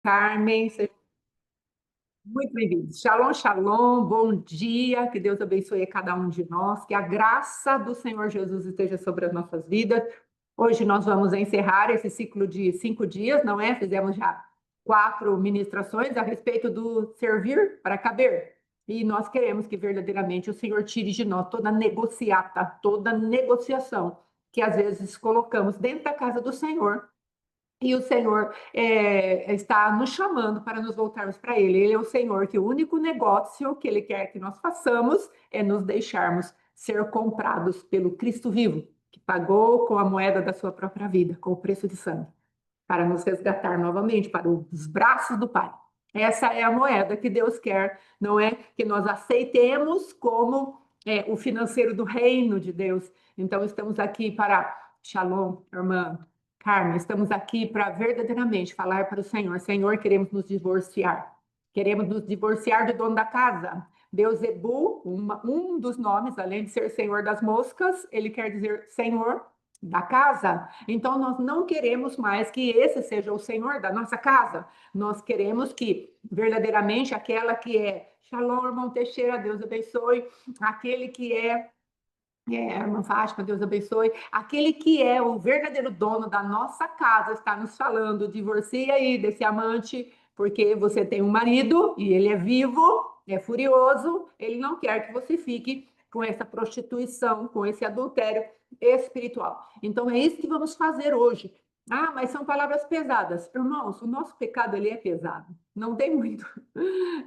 Carmen, seja muito bem-vindo. Shalom, shalom, bom dia, que Deus abençoe a cada um de nós, que a graça do Senhor Jesus esteja sobre as nossas vidas. Hoje nós vamos encerrar esse ciclo de 5 dias, não é? Fizemos já 4 ministrações a respeito do servir para caber. E nós queremos que verdadeiramente o Senhor tire de nós toda negociata, toda negociação que às vezes colocamos dentro da casa do Senhor. E o Senhor está nos chamando para nos voltarmos para Ele. Ele é o Senhor que o único negócio que Ele quer que nós façamos é nos deixarmos ser comprados pelo Cristo vivo, que pagou com a moeda da sua própria vida, com o preço de sangue, para nos resgatar novamente para os braços do Pai. Essa é a moeda que Deus quer, não é que nós aceitemos como o financeiro do reino de Deus. Então, estamos aqui para... Shalom, irmã Carmen, estamos aqui para verdadeiramente falar para o Senhor: Senhor, queremos nos divorciar. Queremos nos divorciar do dono da casa. Beuzebu, um dos nomes, além de ser Senhor das moscas, ele quer dizer Senhor da casa. Então, nós não queremos mais que esse seja o Senhor da nossa casa. Nós queremos que, verdadeiramente, aquela que é Shalom, irmão Teixeira, Deus abençoe, aquele que irmã Fátima, Deus abençoe. Aquele que é o verdadeiro dono da nossa casa está nos falando: divorcia aí desse amante, porque você tem um marido e ele é vivo, é furioso, ele não quer que você fique com essa prostituição, com esse adultério espiritual. Então é isso que vamos fazer hoje. Ah, mas são palavras pesadas. Irmãos, o nosso pecado ele é pesado. Não tem muito,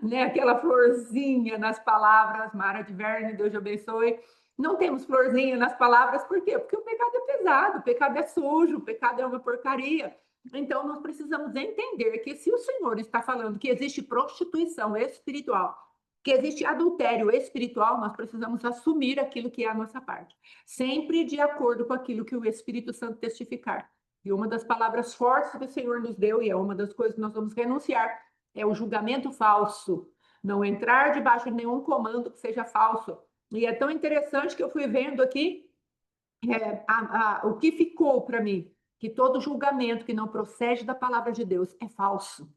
né? Aquela florzinha nas palavras, Mara de Verne, Deus te abençoe. Não temos florzinha nas palavras, por quê? Porque o pecado é pesado, o pecado é sujo, o pecado é uma porcaria. Então, nós precisamos entender que se o Senhor está falando que existe prostituição espiritual, que existe adultério espiritual, nós precisamos assumir aquilo que é a nossa parte, sempre de acordo com aquilo que o Espírito Santo testificar. E uma das palavras fortes que o Senhor nos deu, e é uma das coisas que nós vamos renunciar, é o julgamento falso. Não entrar debaixo de nenhum comando que seja falso. E é tão interessante que eu fui vendo aqui o que ficou para mim, que todo julgamento que não procede da palavra de Deus é falso.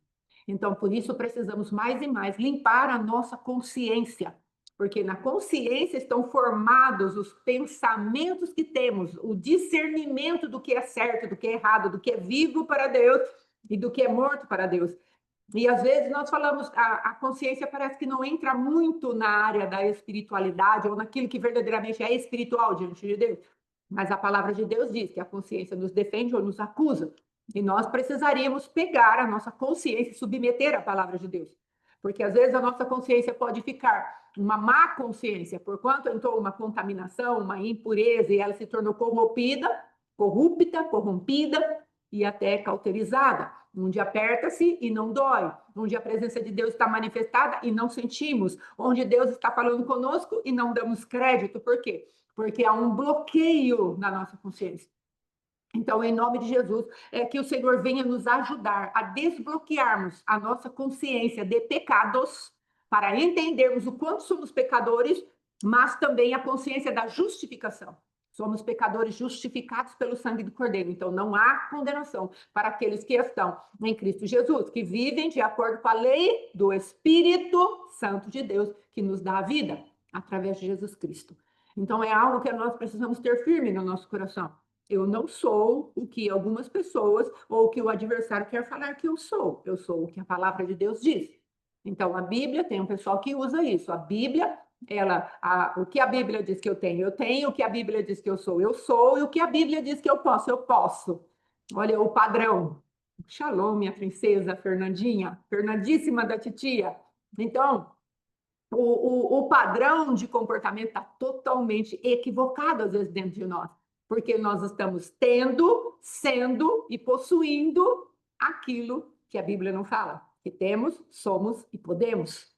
Então, por isso, precisamos mais e mais limpar a nossa consciência, porque na consciência estão formados os pensamentos que temos, o discernimento do que é certo, do que é errado, do que é vivo para Deus e do que é morto para Deus. E às vezes nós falamos, a consciência parece que não entra muito na área da espiritualidade ou naquilo que verdadeiramente é espiritual diante de Deus. Mas a palavra de Deus diz que a consciência nos defende ou nos acusa. E nós precisaríamos pegar a nossa consciência e submeter à palavra de Deus. Porque às vezes a nossa consciência pode ficar uma má consciência, porquanto entrou uma contaminação, uma impureza, e ela se tornou corrompida e até cauterizada. Onde aperta-se e não dói, onde a presença de Deus está manifestada e não sentimos, onde Deus está falando conosco e não damos crédito. Por quê? Porque há um bloqueio na nossa consciência. Então, em nome de Jesus, que o Senhor venha nos ajudar a desbloquearmos a nossa consciência de pecados, para entendermos o quanto somos pecadores, mas também a consciência da justificação. Somos pecadores justificados pelo sangue do Cordeiro. Então, não há condenação para aqueles que estão em Cristo Jesus, que vivem de acordo com a lei do Espírito Santo de Deus, que nos dá a vida através de Jesus Cristo. Então, é algo que nós precisamos ter firme no nosso coração. Eu não sou o que algumas pessoas ou o que o adversário quer falar que eu sou. Eu sou o que a palavra de Deus diz. Então, a Bíblia, tem um pessoal que usa isso. A Bíblia, o que a Bíblia diz que eu tenho, o que a Bíblia diz que eu sou, e o que a Bíblia diz que eu posso, eu posso. Olha o padrão. Shalom, minha princesa Fernandinha, Fernandíssima da titia. Então, o padrão de comportamento está totalmente equivocado, às vezes, dentro de nós. Porque nós estamos tendo, sendo e possuindo aquilo que a Bíblia não fala. Que temos, somos e podemos.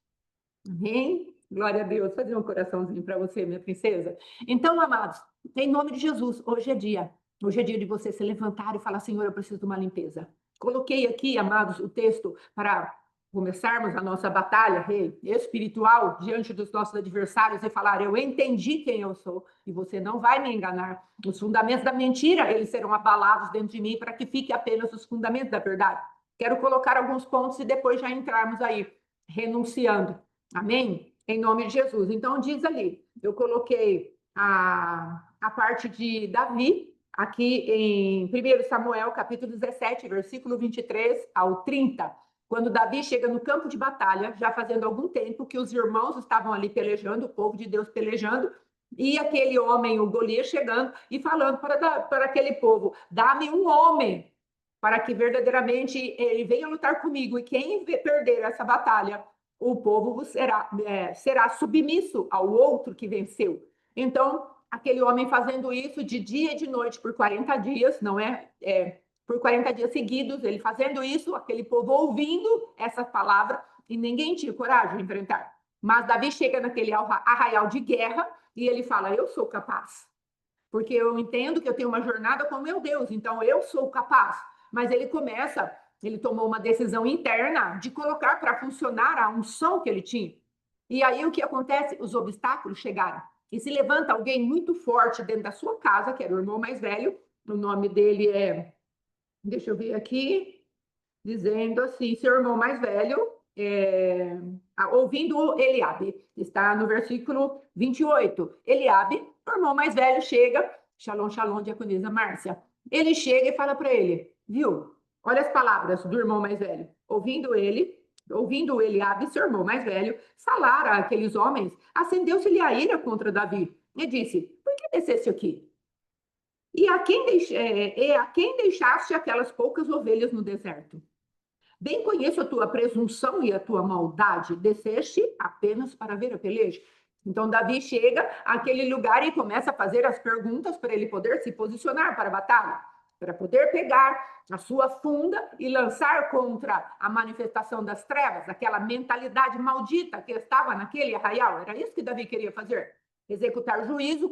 Amém? Glória a Deus. Vou fazer um coraçãozinho para você, minha princesa. Então, amados, em nome de Jesus, hoje é dia. Hoje é dia de você se levantar e falar: Senhor, eu preciso de uma limpeza. Coloquei aqui, amados, o texto para começarmos a nossa batalha espiritual diante dos nossos adversários e falar: eu entendi quem eu sou e você não vai me enganar. Os fundamentos da mentira, eles serão abalados dentro de mim para que fique apenas os fundamentos da verdade. Quero colocar alguns pontos e depois já entrarmos aí, renunciando. Amém? Em nome de Jesus. Então, diz ali, eu coloquei a parte de Davi, aqui em 1 Samuel, capítulo 17, versículo 23 ao 30. Quando Davi chega no campo de batalha, já fazendo algum tempo que os irmãos estavam ali pelejando, o povo de Deus pelejando, e aquele homem, o Golias, chegando e falando para aquele povo: dá-me um homem para que verdadeiramente ele venha lutar comigo, e quem perder essa batalha, o povo será submisso ao outro que venceu. Então, aquele homem fazendo isso de dia e de noite por 40 dias, não por 40 dias seguidos, ele fazendo isso, aquele povo ouvindo essa palavra, e ninguém tinha coragem de enfrentar. Mas Davi chega naquele arraial de guerra e ele fala: eu sou capaz, porque eu entendo que eu tenho uma jornada com meu Deus, então eu sou capaz. Mas ele tomou uma decisão interna de colocar para funcionar a unção que ele tinha. E aí o que acontece? Os obstáculos chegaram. E se levanta alguém muito forte dentro da sua casa, que era o irmão mais velho, o nome dele deixa eu ver aqui, dizendo assim, seu irmão mais velho, ouvindo Eliabe, está no versículo 28. Eliabe, o irmão mais velho, chega, shalom, shalom, diaconisa Márcia, ele chega e fala para ele, viu, olha as palavras do irmão mais velho, ouvindo Eliabe, seu irmão mais velho, falar àqueles homens, acendeu-se-lhe a ira contra Davi, e disse, por que descesse aqui? E a quem deixaste aquelas poucas ovelhas no deserto? Bem conheço a tua presunção e a tua maldade, desceste apenas para ver a peleja. Então, Davi chega àquele lugar e começa a fazer as perguntas para ele poder se posicionar para a batalha, para poder pegar a sua funda e lançar contra a manifestação das trevas, aquela mentalidade maldita que estava naquele arraial. Era isso que Davi queria fazer. Executar juízo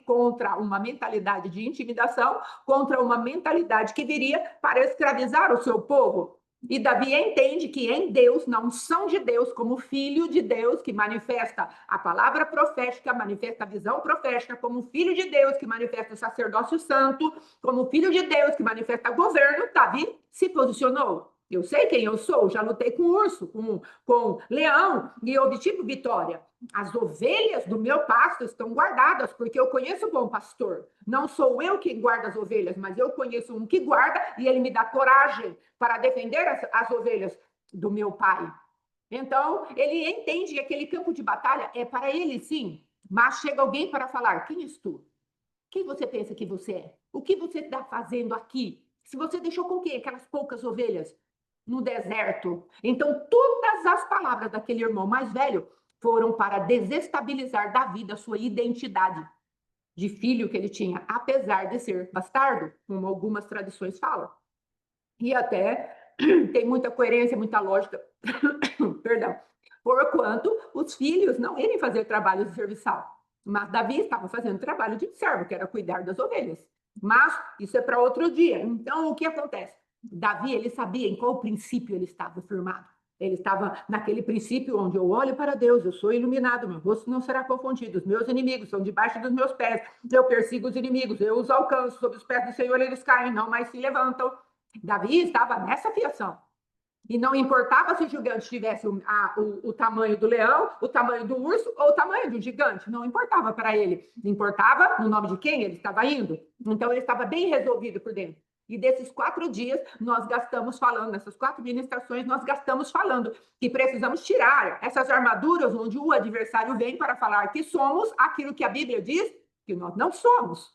contra uma mentalidade de intimidação, contra uma mentalidade que viria para escravizar o seu povo. E Davi entende que em Deus, na unção de Deus, como filho de Deus, que manifesta a palavra profética, manifesta a visão profética, como filho de Deus, que manifesta o sacerdócio santo, como filho de Deus, que manifesta governo, Davi se posicionou. Eu sei quem eu sou, já lutei com urso, com leão e obtive vitória. As ovelhas do meu pasto estão guardadas, porque eu conheço o bom pastor. Não sou eu quem guarda as ovelhas, mas eu conheço um que guarda e ele me dá coragem para defender as ovelhas do meu pai. Então, ele entende que aquele campo de batalha é para ele, sim, mas chega alguém para falar: quem és tu? Quem você pensa que você é? O que você está fazendo aqui? Se você deixou com quem? Aquelas poucas ovelhas no deserto. Então, todas as palavras daquele irmão mais velho foram para desestabilizar Davi da sua identidade de filho que ele tinha, apesar de ser bastardo, como algumas tradições falam. E até tem muita coerência, muita lógica, perdão, porquanto os filhos não irem fazer trabalho de serviçal. Mas Davi estava fazendo trabalho de servo, que era cuidar das ovelhas. Mas isso é para outro dia. Então, o que acontece? Davi, ele sabia em qual princípio ele estava firmado. Ele estava naquele princípio onde eu olho para Deus, eu sou iluminado, meu rosto não será confundido, os meus inimigos são debaixo dos meus pés, eu persigo os inimigos, eu os alcanço, sob os pés do Senhor eles caem, não mais se levantam. Davi estava nessa fiação. E não importava se o gigante tivesse o tamanho do leão, o tamanho do urso ou o tamanho do gigante. Não importava para ele. Importava no nome de quem ele estava indo. Então, ele estava bem resolvido por dentro. E desses 4 dias, nós gastamos falando, nessas 4 ministrações, nós gastamos falando que precisamos tirar essas armaduras onde o adversário vem para falar que somos aquilo que a Bíblia diz que nós não somos.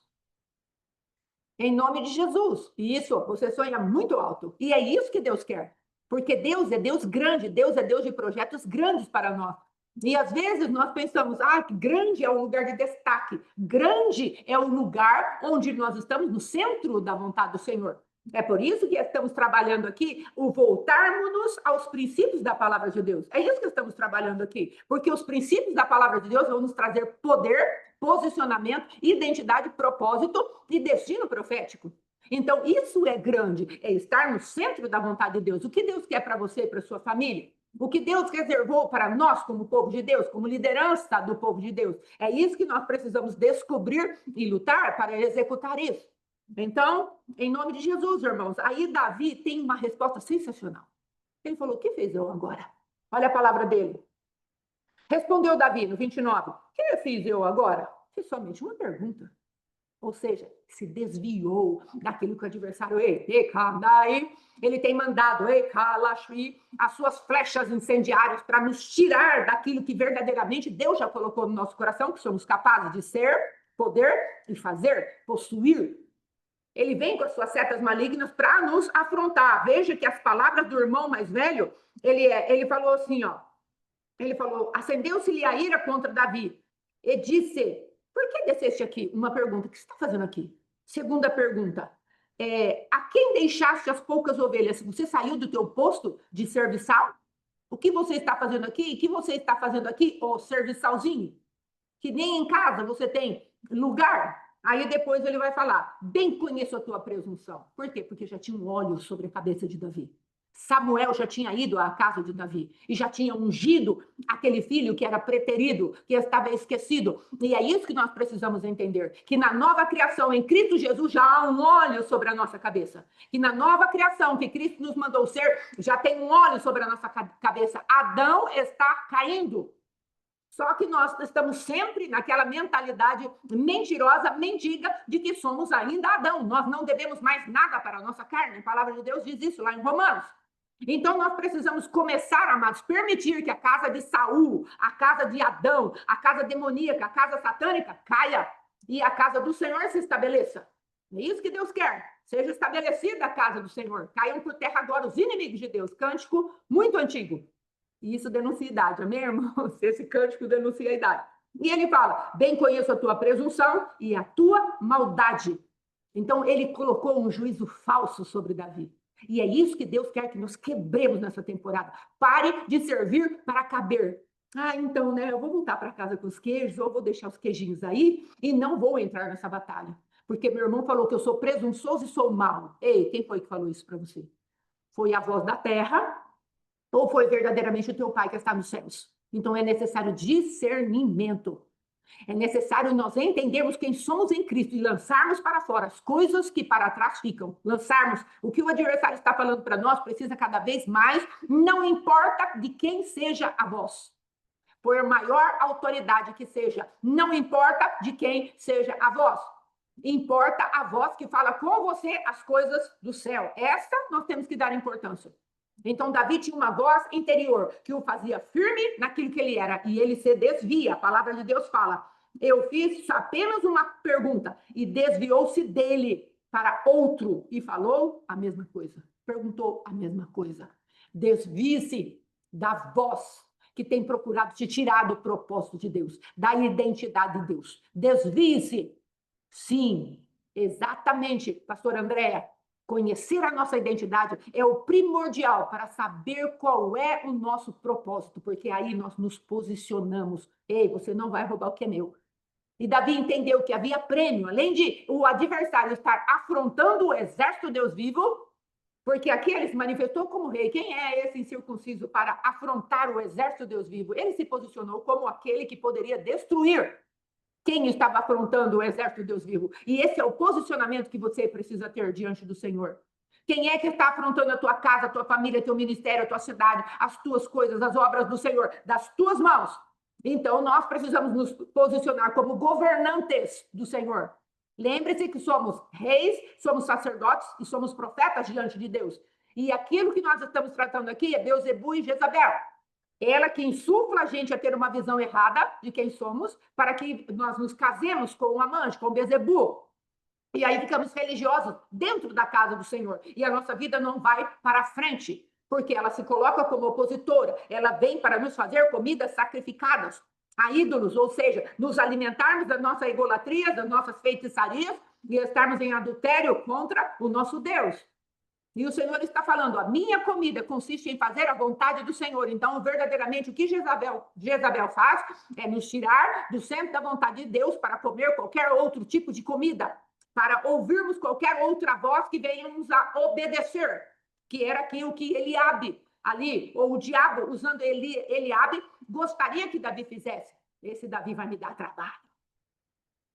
Em nome de Jesus. E isso, você sonha muito alto. E é isso que Deus quer. Porque Deus é Deus grande, Deus é Deus de projetos grandes para nós. E às vezes nós pensamos, que grande é um lugar de destaque. Grande é o lugar onde nós estamos no centro da vontade do Senhor. É por isso que estamos trabalhando aqui o voltarmos aos princípios da palavra de Deus. É isso que estamos trabalhando aqui. Porque os princípios da palavra de Deus vão nos trazer poder, posicionamento, identidade, propósito e destino profético. Então, isso é grande, é estar no centro da vontade de Deus. O que Deus quer para você e para sua família? O que Deus reservou para nós como povo de Deus, como liderança do povo de Deus. É isso que nós precisamos descobrir e lutar para executar isso. Então, em nome de Jesus, irmãos, aí Davi tem uma resposta sensacional. Ele falou: o que fez eu agora? Olha a palavra dele. Respondeu Davi no 29. O que fiz eu agora? Fiz somente uma pergunta. Ou seja, se desviou daquilo que o adversário, ele tem mandado as suas flechas incendiárias para nos tirar daquilo que verdadeiramente Deus já colocou no nosso coração, que somos capazes de ser, poder e fazer, possuir. Ele vem com as suas setas malignas para nos afrontar. Veja que as palavras do irmão mais velho, ele falou assim, ó. Ele falou: acendeu-se-lhe a ira contra Davi e disse: por que desceste aqui? Uma pergunta: o que você está fazendo aqui? Segunda pergunta: a quem deixaste as poucas ovelhas? Você saiu do teu posto de serviçal? O que você está fazendo aqui? O que você está fazendo aqui, ô serviçalzinho? Que nem em casa você tem lugar. Aí depois ele vai falar: bem conheço a tua presunção. Por quê? Porque já tinha um óleo sobre a cabeça de Davi. Samuel já tinha ido à casa de Davi e já tinha ungido aquele filho que era preterido, que estava esquecido. E é isso que nós precisamos entender, que na nova criação em Cristo Jesus já há um óleo sobre a nossa cabeça. Que na nova criação que Cristo nos mandou ser, já tem um óleo sobre a nossa cabeça. Adão está caindo. Só que nós estamos sempre naquela mentalidade mentirosa, mendiga, de que somos ainda Adão. Nós não devemos mais nada para a nossa carne. A palavra de Deus diz isso lá em Romanos. Então nós precisamos começar, amados, permitir que a casa de Saul, a casa de Adão, a casa demoníaca, a casa satânica caia e a casa do Senhor se estabeleça. É isso que Deus quer. Seja estabelecida a casa do Senhor. Caiam por terra agora os inimigos de Deus. Cântico muito antigo. E isso denuncia a idade, amém, irmãos? Esse cântico denuncia a idade. E ele fala: bem conheço a tua presunção e a tua maldade. Então ele colocou um juízo falso sobre Davi. E é isso que Deus quer que nós quebremos nessa temporada. Pare de servir para caber. Então, né, eu vou voltar para casa com os queijos, ou vou deixar os queijinhos aí e não vou entrar nessa batalha. Porque meu irmão falou que eu sou presunçoso e sou mau. Ei, quem foi que falou isso para você? Foi a voz da terra ou foi verdadeiramente o teu pai que está nos céus? Então é necessário discernimento. É necessário nós entendermos quem somos em Cristo e lançarmos para fora as coisas que para trás ficam. Lançarmos o que o adversário está falando para nós, precisa cada vez mais, não importa de quem seja a voz. Por maior autoridade que seja, não importa de quem seja a voz. Importa a voz que fala com você as coisas do céu. Essa nós temos que dar importância. Então, Davi tinha uma voz interior que o fazia firme naquilo que ele era, e ele se desvia. A palavra de Deus fala: eu fiz apenas uma pergunta, e desviou-se dele para outro, e falou a mesma coisa, perguntou a mesma coisa. Desvie-se da voz que tem procurado te tirar do propósito de Deus, da identidade de Deus. Desvie-se. Sim, exatamente, pastor Andréa. Conhecer a nossa identidade é o primordial para saber qual é o nosso propósito, porque aí nós nos posicionamos. Ei, você não vai roubar o que é meu. E Davi entendeu que havia prêmio, além de o adversário estar afrontando o exército de Deus vivo, porque aqui ele se manifestou como rei. Quem é esse incircunciso para afrontar o exército de Deus vivo? Ele se posicionou como aquele que poderia destruir quem estava afrontando o exército de Deus vivo. E esse é o posicionamento que você precisa ter diante do Senhor. Quem é que está afrontando a tua casa, a tua família, teu ministério, a tua cidade, as tuas coisas, as obras do Senhor, das tuas mãos? Então, nós precisamos nos posicionar como governantes do Senhor. Lembre-se que somos reis, somos sacerdotes e somos profetas diante de Deus. E aquilo que nós estamos tratando aqui é Beelzebul e Jezabel. Ela que insufla a gente a ter uma visão errada de quem somos, para que nós nos casemos com o amante, com o Beelzebul. E aí ficamos religiosos dentro da casa do Senhor. E a nossa vida não vai para frente, porque ela se coloca como opositora. Ela vem para nos fazer comidas sacrificadas a ídolos, ou seja, nos alimentarmos da nossa idolatria, das nossas feitiçarias e estarmos em adultério contra o nosso Deus. E o Senhor está falando: a minha comida consiste em fazer a vontade do Senhor. Então, verdadeiramente, o que Jezabel faz é nos tirar do centro da vontade de Deus para comer qualquer outro tipo de comida, para ouvirmos qualquer outra voz que venha nos a obedecer, que era aquilo que Eliabe ali, ou o diabo, usando Eliabe, gostaria que Davi fizesse. Esse Davi vai me dar trabalho.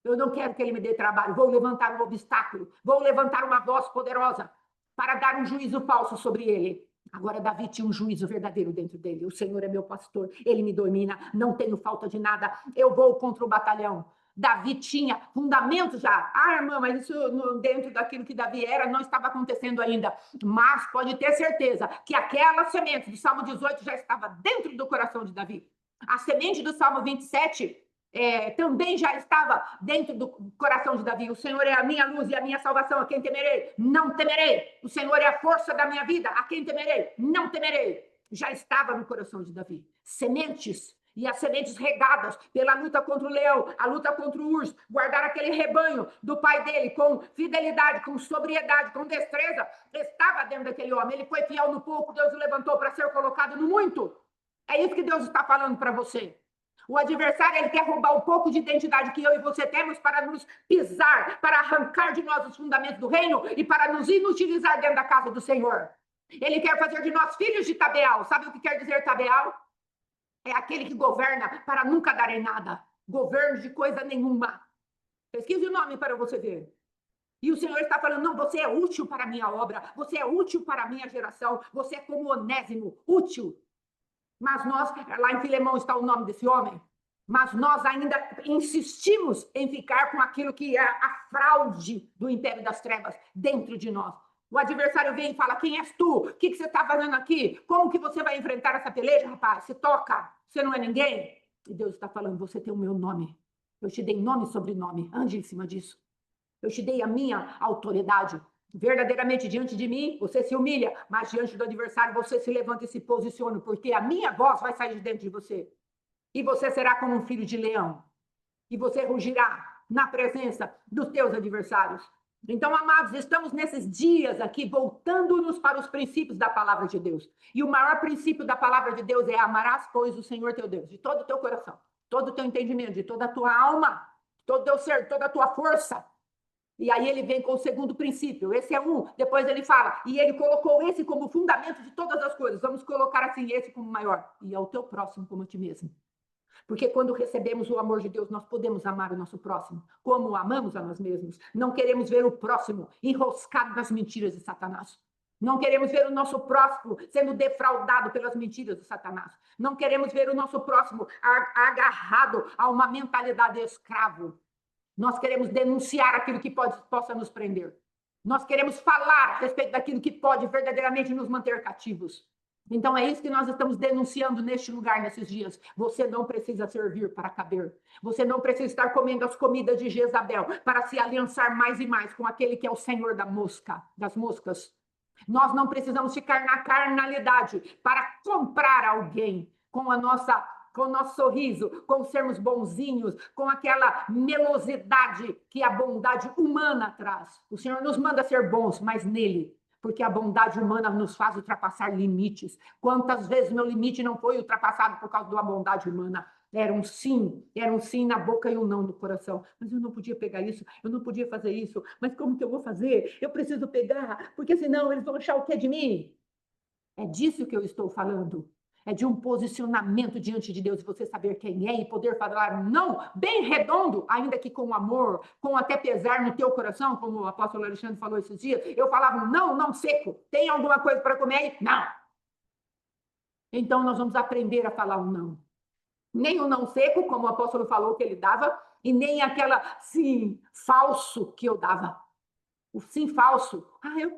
Eu não quero que ele me dê trabalho. Vou levantar um obstáculo. Vou levantar uma voz poderosa para dar um juízo falso sobre ele. Agora, Davi tinha um juízo verdadeiro dentro dele. O Senhor é meu pastor, ele me domina, não tenho falta de nada. Eu vou contra o batalhão. Davi tinha fundamentos já. Ah, irmã, mas isso dentro daquilo que Davi era não estava acontecendo ainda. Mas pode ter certeza que aquela semente do Salmo 18 já estava dentro do coração de Davi. A semente do Salmo 27 também já estava dentro do coração de Davi. O Senhor é a minha luz e a minha salvação, a quem temerei? Não temerei. O Senhor é a força da minha vida, a quem temerei? Não temerei. Já estava no coração de Davi. Sementes, e as sementes regadas pela luta contra o leão, a luta contra o urso, guardar aquele rebanho do pai dele com fidelidade, com sobriedade, com destreza, estava dentro daquele homem. Ele foi fiel no pouco, Deus o levantou para ser colocado no muito. É isso que Deus está falando para você. O adversário, ele quer roubar um pouco de identidade que eu e você temos para nos pisar, para arrancar de nós os fundamentos do reino e para nos inutilizar dentro da casa do Senhor. Ele quer fazer de nós filhos de Tabeal. Sabe o que quer dizer Tabeal? É aquele que governa para nunca dar em nada. Governo de coisa nenhuma. Pesquise o nome para você ver. E o Senhor está falando, não, você é útil para a minha obra, você é útil para a minha geração, você é como Onésimo, útil. Mas nós, lá em Filemão está o nome desse homem, mas nós ainda insistimos em ficar com aquilo que é a fraude do império das trevas dentro de nós. O adversário vem e fala, quem és tu? O que você está fazendo aqui? Como que você vai enfrentar essa peleja, rapaz? Se toca, você não é ninguém. E Deus está falando, você tem o meu nome. Eu te dei nome e sobrenome, ande em cima disso. Eu te dei a minha autoridade. Verdadeiramente diante de mim, você se humilha, mas diante do adversário você se levanta e se posiciona, porque a minha voz vai sair de dentro de você. E você será como um filho de leão. E você rugirá na presença dos teus adversários. Então, amados, estamos nesses dias aqui voltando-nos para os princípios da palavra de Deus. E o maior princípio da palavra de Deus é amarás, pois, o Senhor teu Deus, de todo o teu coração, todo o teu entendimento, de toda a tua alma, todo o teu ser, toda a tua força. E aí ele vem com o segundo princípio, esse é um, depois ele fala, e ele colocou esse como fundamento de todas as coisas, vamos colocar assim, esse como maior, e ao teu próximo como a ti mesmo. Porque quando recebemos o amor de Deus, nós podemos amar o nosso próximo, como amamos a nós mesmos. Não queremos ver o próximo enroscado nas mentiras de Satanás. Não queremos ver o nosso próximo sendo defraudado pelas mentiras de Satanás. Não queremos ver o nosso próximo agarrado a uma mentalidade de escravo. Nós queremos denunciar aquilo que possa nos prender. Nós queremos falar a respeito daquilo que pode verdadeiramente nos manter cativos. Então é isso que nós estamos denunciando neste lugar, nesses dias. Você não precisa servir para caber. Você não precisa estar comendo as comidas de Jezabel para se aliançar mais e mais com aquele que é o Senhor das moscas. Nós não precisamos ficar na carnalidade para comprar alguém com o nosso sorriso, com sermos bonzinhos, com aquela melosidade que a bondade humana traz. O Senhor nos manda ser bons, mas nele, porque a bondade humana nos faz ultrapassar limites. Quantas vezes meu limite não foi ultrapassado por causa da bondade humana? Era um sim na boca e um não no coração. Mas eu não podia pegar isso, eu não podia fazer isso. Mas como que eu vou fazer? Eu preciso pegar, porque senão eles vão achar o que é de mim. É disso que eu estou falando. É de um posicionamento diante de Deus, e você saber quem é e poder falar um não bem redondo, ainda que com amor, com até pesar no teu coração, como o apóstolo Alexandre falou esses dias. Eu falava um não seco. Tem alguma coisa para comer aí? Não. Então nós vamos aprender a falar um não. Nem o não seco, como o apóstolo falou que ele dava, e nem aquela sim falso que eu dava. O sim falso. Ah, eu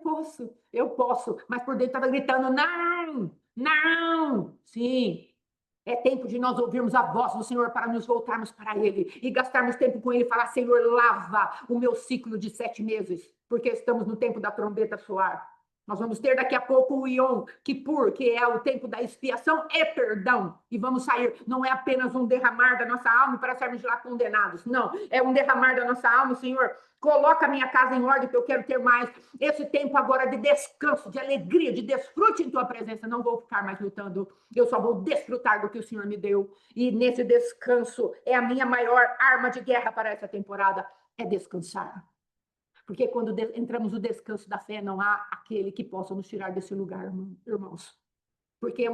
posso. Mas por dentro estava gritando, não. Sim, é tempo de nós ouvirmos a voz do Senhor para nos voltarmos para Ele e gastarmos tempo com Ele e falar, Senhor, lava o meu ciclo de 7 meses, porque estamos no tempo da trombeta soar. Nós vamos ter daqui a pouco o Yom Kippur, que é o tempo da expiação e perdão. E vamos sair, não é apenas um derramar da nossa alma para sairmos de lá condenados. Não, é um derramar da nossa alma, Senhor. Coloca a minha casa em ordem, que eu quero ter mais esse tempo agora de descanso, de alegria, de desfrute em tua presença. Não vou ficar mais lutando, eu só vou desfrutar do que o Senhor me deu. E nesse descanso é a minha maior arma de guerra para essa temporada, é descansar. Porque quando entramos no descanso da fé, não há aquele que possa nos tirar desse lugar, irmãos. Porque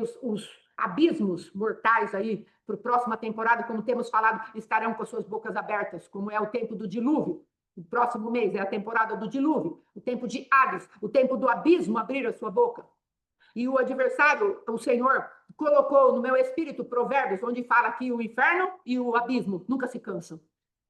abismos mortais aí para a próxima temporada, como temos falado, estarão com as suas bocas abertas, como é o tempo do dilúvio. O próximo mês é a temporada do dilúvio, o tempo de Hades, o tempo do abismo abrir a sua boca. E o adversário, o Senhor, colocou no meu espírito provérbios, onde fala que o inferno e o abismo nunca se cansam.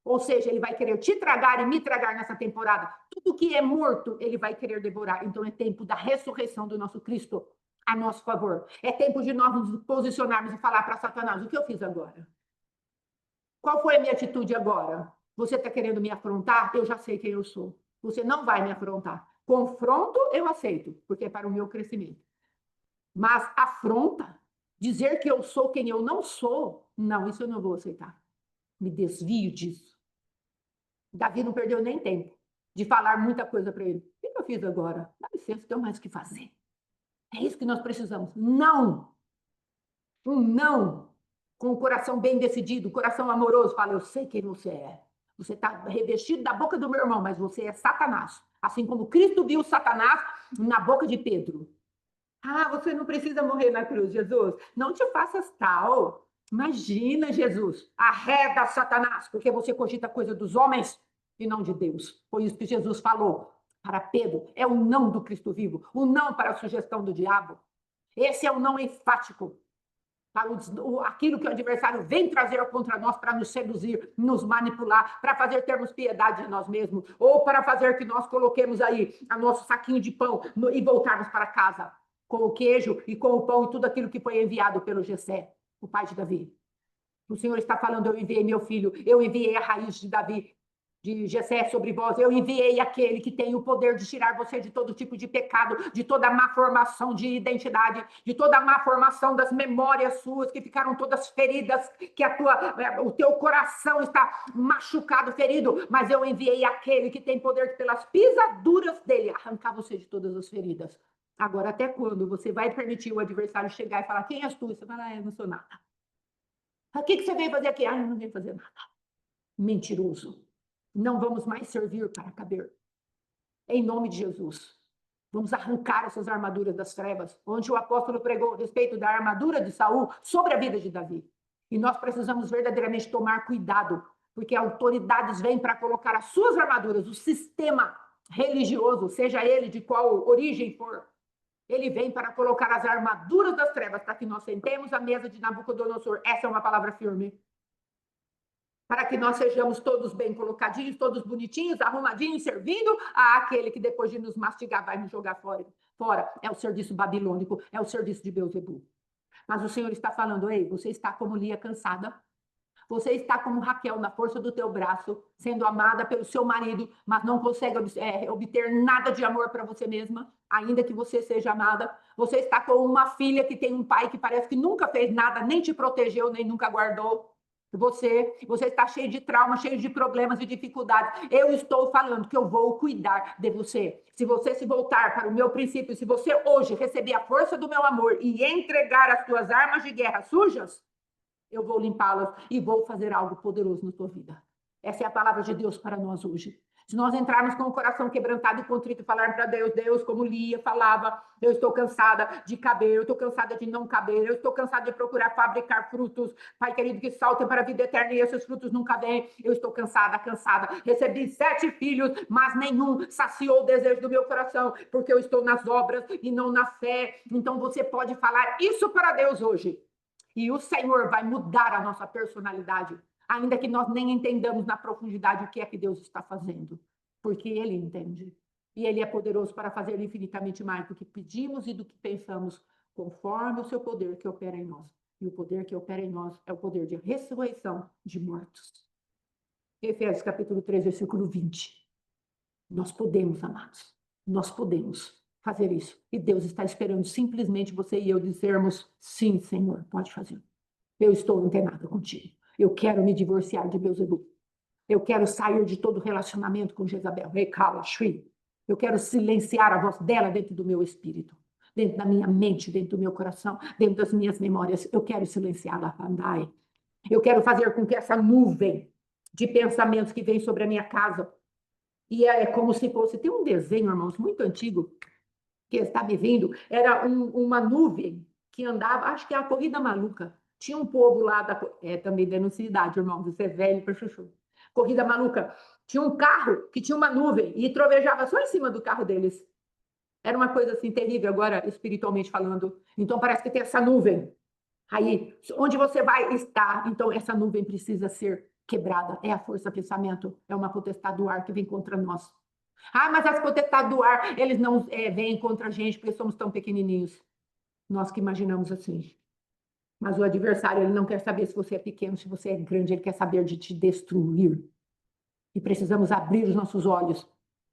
Ou seja, ele vai querer te tragar e me tragar nessa temporada. Tudo que é morto, ele vai querer devorar. Então é tempo da ressurreição do nosso Cristo a nosso favor. É tempo de nós nos posicionarmos e falar para Satanás: o que eu fiz agora? Qual foi a minha atitude agora? Você está querendo me afrontar? Eu já sei quem eu sou. Você não vai me afrontar. Confronto, eu aceito, porque é para o meu crescimento. Mas afronta, dizer que eu sou quem eu não sou, não, isso eu não vou aceitar. Me desvio disso. Davi não perdeu nem tempo de falar muita coisa para ele. O que eu fiz agora? Dá licença, tenho mais o que fazer. É isso que nós precisamos. Não! Um não com o coração bem decidido, o coração amoroso. Fala, eu sei quem você é. Você está revestido da boca do meu irmão, mas você é Satanás. Assim como Cristo viu Satanás na boca de Pedro. Ah, você não precisa morrer na cruz, Jesus. Não te faças tal. Imagina, Jesus, arreda Satanás, porque você cogita coisa dos homens e não de Deus. Foi isso que Jesus falou para Pedro. É o não do Cristo vivo, o não para a sugestão do diabo. Esse é o não enfático. Para aquilo que o adversário vem trazer contra nós para nos seduzir, nos manipular, para fazer termos piedade de nós mesmos, ou para fazer que nós coloquemos aí o nosso saquinho de pão e voltarmos para casa com o queijo e com o pão e tudo aquilo que foi enviado pelo Jessé, o pai de Davi. O Senhor está falando, eu enviei meu filho, eu enviei a raiz de Davi, de Jessé sobre vós, eu enviei aquele que tem o poder de tirar você de todo tipo de pecado, de toda má formação de identidade, de toda má formação das memórias suas que ficaram todas feridas, que o teu coração está machucado, ferido, mas eu enviei aquele que tem poder pelas pisaduras dele arrancar você de todas as feridas. Agora, até quando você vai permitir o adversário chegar e falar, quem és tu? Você fala, eu não sou nada. O que você veio fazer aqui? Eu não venho fazer nada. Mentiroso. Não vamos mais servir para caber. Em nome de Jesus. Vamos arrancar essas armaduras das trevas, onde o apóstolo pregou a respeito da armadura de Saul sobre a vida de Davi. E nós precisamos verdadeiramente tomar cuidado, porque autoridades vêm para colocar as suas armaduras, o sistema religioso, seja ele de qual origem for, ele vem para colocar as armaduras das trevas para que nós sentemos à mesa de Nabucodonosor. Essa é uma palavra firme. Para que nós sejamos todos bem colocadinhos, todos bonitinhos, arrumadinhos, servindo àquele que depois de nos mastigar vai nos jogar fora. É o serviço babilônico, é o serviço de Beelzebul. Mas o Senhor está falando, ei, você está como Lia cansada, você está como Raquel na força do teu braço, sendo amada pelo seu marido, mas não consegue obter nada de amor para você mesma, ainda que você seja amada. Você está com uma filha que tem um pai que parece que nunca fez nada, nem te protegeu, nem nunca guardou. Você está cheio de trauma, cheio de problemas e dificuldades. Eu estou falando que eu vou cuidar de você. Se você se voltar para o meu princípio, se você hoje receber a força do meu amor e entregar as tuas armas de guerra sujas, eu vou limpá-las e vou fazer algo poderoso na tua vida. Essa é a palavra de Deus para nós hoje. Se nós entrarmos com o coração quebrantado e contrito e falar para Deus, Deus, como Lia falava, eu estou cansada de caber, eu estou cansada de não caber, eu estou cansada de procurar fabricar frutos, Pai querido, que saltem para a vida eterna e esses frutos nunca vêm. Eu estou cansada. Recebi 7 filhos, mas nenhum saciou o desejo do meu coração, porque eu estou nas obras e não na fé. Então você pode falar isso para Deus hoje. E o Senhor vai mudar a nossa personalidade, ainda que nós nem entendamos na profundidade o que é que Deus está fazendo, porque Ele entende. E Ele é poderoso para fazer infinitamente mais do que pedimos e do que pensamos, conforme o seu poder que opera em nós. E o poder que opera em nós é o poder de ressurreição de mortos. Efésios capítulo 3, versículo 20. Nós podemos, amados, nós podemos fazer isso. E Deus está esperando simplesmente você e eu dizermos, sim, Senhor, pode fazer. Eu estou antenada contigo. Eu quero me divorciar de Beelzebul. Eu quero sair de todo relacionamento com Jezabel. Eu quero silenciar a voz dela dentro do meu espírito, dentro da minha mente, dentro do meu coração, dentro das minhas memórias. Eu quero silenciá-la, Pandai. Eu quero fazer com que essa nuvem de pensamentos que vem sobre a minha casa, e é como se fosse, tem um desenho, irmãos, muito antigo, que está me vindo, era uma nuvem que andava, acho que é a corrida maluca. Tinha um povo lá, também denuncia idade, irmão, você é velho para chuchu. Corrida maluca. Tinha um carro que tinha uma nuvem e trovejava só em cima do carro deles. Era uma coisa assim terrível, agora espiritualmente falando. Então parece que tem essa nuvem. Aí, onde você vai estar, então essa nuvem precisa ser quebrada. É a força pensamento, é uma potestade do ar que vem contra nós. Ah, mas as potestades do ar, eles não vêm contra a gente porque somos tão pequenininhos. Nós que imaginamos assim. Mas o adversário, ele não quer saber se você é pequeno, se você é grande, ele quer saber de te destruir. E precisamos abrir os nossos olhos.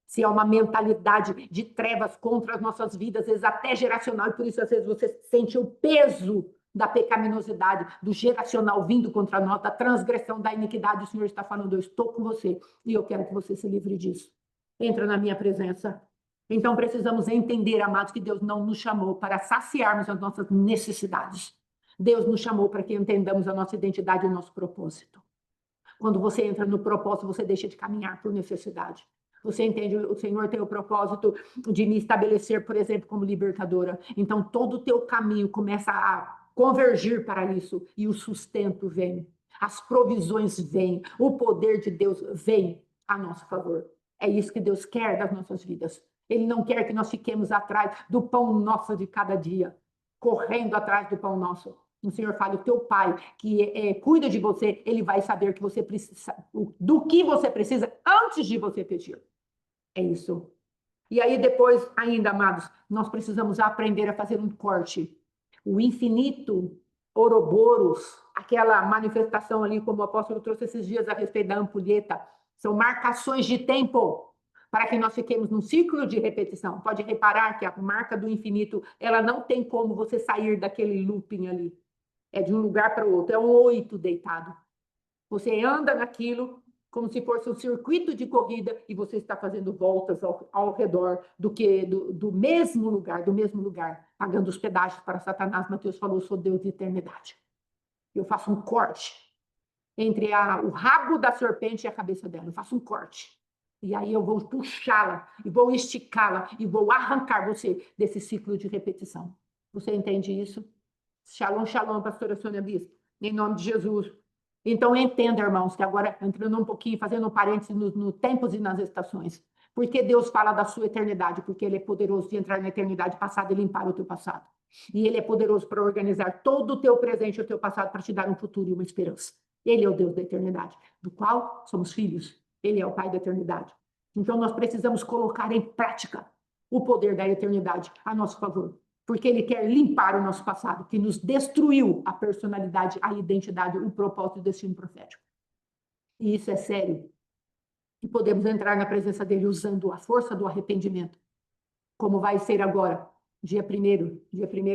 Se há uma mentalidade de trevas contra as nossas vidas, às vezes até geracional, e por isso às vezes você sente o peso da pecaminosidade, do geracional vindo contra nós, da transgressão, da iniquidade, o Senhor está falando, eu estou com você e eu quero que você se livre disso. Entra na minha presença. Então precisamos entender, amados, que Deus não nos chamou para saciarmos as nossas necessidades. Deus nos chamou para que entendamos a nossa identidade e o nosso propósito. Quando você entra no propósito, você deixa de caminhar por necessidade. Você entende, o Senhor tem o propósito de me estabelecer, por exemplo, como libertadora. Então, todo o teu caminho começa a convergir para isso. E o sustento vem, as provisões vêm, o poder de Deus vem a nosso favor. É isso que Deus quer das nossas vidas. Ele não quer que nós fiquemos atrás do pão nosso de cada dia, correndo atrás do pão nosso. O Senhor fala, o teu pai, que cuida de você, ele vai saber que você precisa, do que você precisa antes de você pedir. É isso. E aí depois, ainda, amados, nós precisamos aprender a fazer um corte. O infinito Ouroboros, aquela manifestação ali, como o apóstolo trouxe esses dias a respeito da ampulheta, são marcações de tempo para que nós fiquemos num ciclo de repetição. Pode reparar que a marca do infinito, ela não tem como você sair daquele looping ali. É de um lugar para o outro, é um 8 deitado. Você anda naquilo como se fosse um circuito de corrida e você está fazendo voltas ao redor do mesmo lugar, pagando os pedágios para Satanás. Mateus falou, eu sou Deus de eternidade. Eu faço um corte entre o rabo da serpente e a cabeça dela. Eu faço um corte. E aí eu vou puxá-la, e vou esticá-la, e vou arrancar você desse ciclo de repetição. Você entende isso? Shalom, shalom, pastora Sônia Bispo, em nome de Jesus. Então, entenda, irmãos, que agora, entrando um pouquinho, fazendo um parênteses no tempos e nas estações, porque Deus fala da sua eternidade, porque Ele é poderoso de entrar na eternidade passada e limpar o teu passado. E Ele é poderoso para organizar todo o teu presente e o teu passado para te dar um futuro e uma esperança. Ele é o Deus da eternidade, do qual somos filhos. Ele é o Pai da eternidade. Então, nós precisamos colocar em prática o poder da eternidade a nosso favor, porque Ele quer limpar o nosso passado, que nos destruiu a personalidade, a identidade, o propósito e o destino profético. E isso é sério. E podemos entrar na presença dEle usando a força do arrependimento, como vai ser agora, dia 1º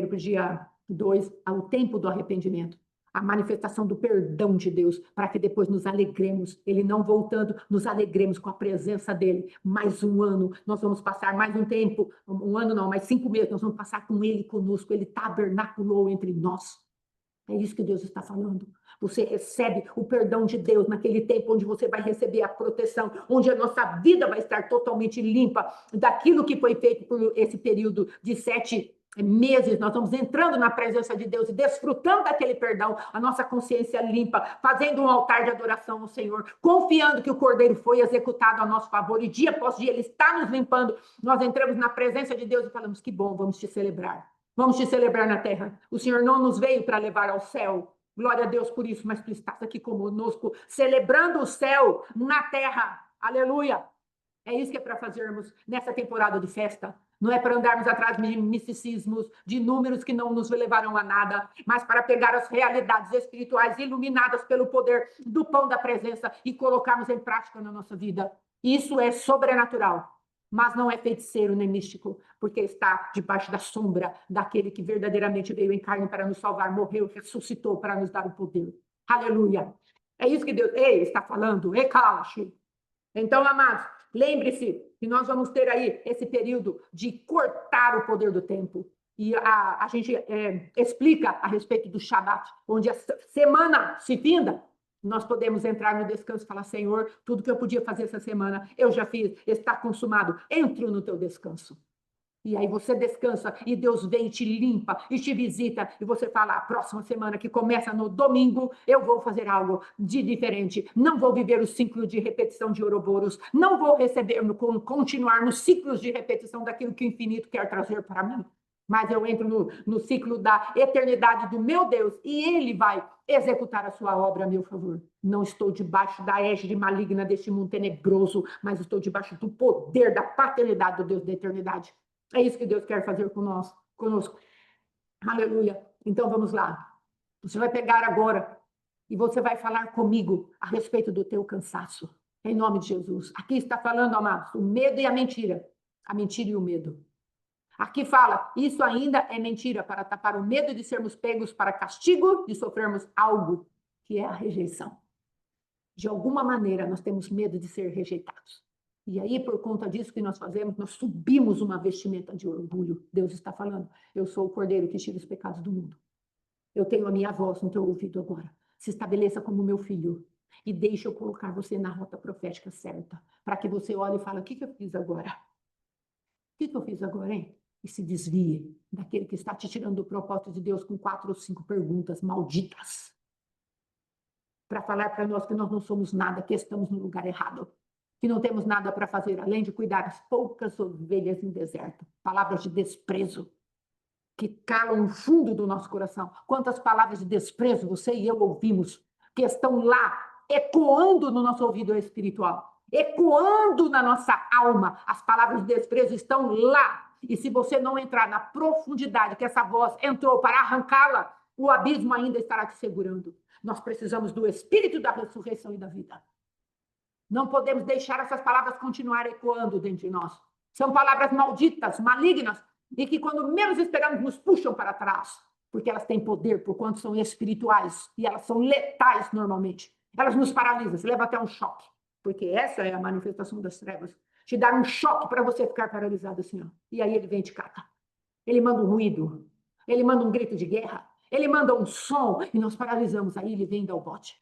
para o dia 2, ao tempo do arrependimento. A manifestação do perdão de Deus, para que depois nos alegremos, Ele não voltando, nos alegremos com a presença dEle. Mais um ano, nós vamos passar mais um tempo, um ano não, mais 5 meses, nós vamos passar com Ele conosco, Ele tabernaculou entre nós. É isso que Deus está falando. Você recebe o perdão de Deus naquele tempo onde você vai receber a proteção, onde a nossa vida vai estar totalmente limpa daquilo que foi feito por esse período de 7 meses. Nós estamos entrando na presença de Deus e desfrutando daquele perdão, a nossa consciência limpa, fazendo um altar de adoração ao Senhor, confiando que o Cordeiro foi executado a nosso favor e dia após dia Ele está nos limpando. Nós entramos na presença de Deus e falamos, que bom, vamos te celebrar. Vamos te celebrar na terra. O Senhor não nos veio para levar ao céu. Glória a Deus por isso, mas tu estás aqui conosco, celebrando o céu na terra. Aleluia! É isso que é para fazermos nessa temporada de festa. Não é para andarmos atrás de misticismos, de números que não nos levarão a nada, mas para pegar as realidades espirituais iluminadas pelo poder do pão da presença e colocarmos em prática na nossa vida. Isso é sobrenatural. Mas não é feiticeiro nem místico, porque está debaixo da sombra daquele que verdadeiramente veio em carne para nos salvar, morreu, ressuscitou para nos dar o poder. Aleluia! É isso que Deus está falando. Ecalache. Então, amados, lembre-se que nós vamos ter aí esse período de cortar o poder do tempo. E a gente explica a respeito do Shabat, onde a semana se finda, nós podemos entrar no descanso e falar, Senhor, tudo que eu podia fazer essa semana, eu já fiz, está consumado. Entro no teu descanso. E aí você descansa e Deus vem e te limpa e te visita e você fala, a próxima semana que começa no domingo, eu vou fazer algo de diferente. Não vou viver o ciclo de repetição de Ouroboros, não vou continuar nos ciclos de repetição daquilo que o infinito quer trazer para mim. Mas eu entro no ciclo da eternidade do meu Deus e Ele vai executar a sua obra a meu favor. Não estou debaixo da égide maligna deste mundo tenebroso, mas estou debaixo do poder da paternidade do Deus da eternidade. É isso que Deus quer fazer conosco. Aleluia. Então vamos lá. Você vai pegar agora e você vai falar comigo a respeito do teu cansaço. Em nome de Jesus. Aqui está falando, amados, o medo e a mentira. A mentira e o medo. Aqui fala, isso ainda é mentira para tapar o medo de sermos pegos para castigo, de sofrermos algo que é a rejeição. De alguma maneira, nós temos medo de ser rejeitados. E aí, por conta disso que nós fazemos, nós subimos uma vestimenta de orgulho. Deus está falando, eu sou o Cordeiro que tira os pecados do mundo. Eu tenho a minha voz no teu ouvido agora. Se estabeleça como meu filho e deixe eu colocar você na rota profética certa, para que você olhe e fale, o que eu fiz agora? O que eu fiz agora, hein? E se desvie daquele que está te tirando do propósito de Deus com 4 ou 5 perguntas malditas para falar para nós que nós não somos nada, que estamos no lugar errado, que não temos nada para fazer, além de cuidar das poucas ovelhas em deserto. Palavras de desprezo que calam no fundo do nosso coração. Quantas palavras de desprezo você e eu ouvimos, que estão lá, ecoando no nosso ouvido espiritual, ecoando na nossa alma. As palavras de desprezo estão lá. E se você não entrar na profundidade que essa voz entrou para arrancá-la, o abismo ainda estará te segurando. Nós precisamos do Espírito da ressurreição e da vida. Não podemos deixar essas palavras continuar ecoando dentro de nós. São palavras malditas, malignas, e que quando menos esperamos nos puxam para trás, porque elas têm poder, por quanto são espirituais, e elas são letais normalmente. Elas nos paralisam, se leva até um choque, porque essa é a manifestação das trevas. Te dar um choque para você ficar paralisado assim, ó. E aí ele vem e te cata. Ele manda um ruído, ele manda um grito de guerra, ele manda um som, e nós paralisamos. Aí ele vem e dá o bote.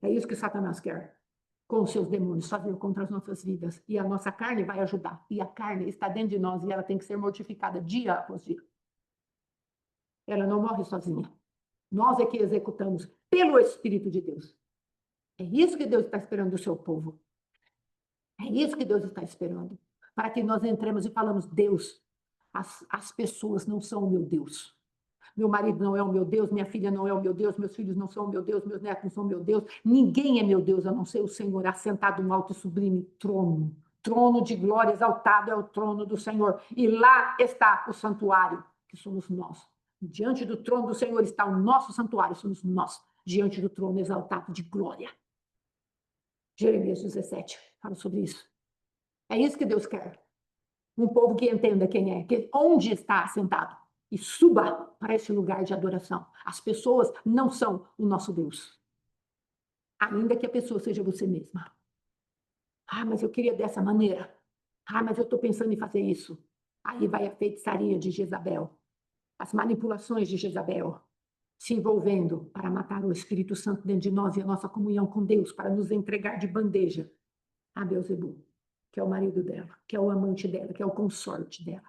É isso que Satanás quer, com os seus demônios, fazer contra as nossas vidas. E a nossa carne vai ajudar. E a carne está dentro de nós e ela tem que ser mortificada dia após dia. Ela não morre sozinha. Nós é que executamos pelo Espírito de Deus. É isso que Deus está esperando do seu povo. É isso que Deus está esperando. Para que nós entremos e falamos, Deus, as pessoas não são o meu Deus. Meu marido não é o meu Deus, minha filha não é o meu Deus, meus filhos não são o meu Deus, meus netos não são o meu Deus. Ninguém é meu Deus, a não ser o Senhor, assentado num alto e sublime trono. Trono de glória exaltado é o trono do Senhor. E lá está o santuário, que somos nós. Diante do trono do Senhor está o nosso santuário, somos nós. Diante do trono exaltado de glória. Jeremias 17 fala sobre isso. É isso que Deus quer. Um povo que entenda quem é, onde está assentado. E suba para esse lugar de adoração. As pessoas não são o nosso Deus. Ainda que a pessoa seja você mesma. Ah, mas eu queria dessa maneira. Ah, mas eu estou pensando em fazer isso. Aí vai a feitiçaria de Jezabel. As manipulações de Jezabel. Se envolvendo para matar o Espírito Santo dentro de nós e a nossa comunhão com Deus, para nos entregar de bandeja a Beelzebul, que é o marido dela, que é o amante dela, que é o consorte dela.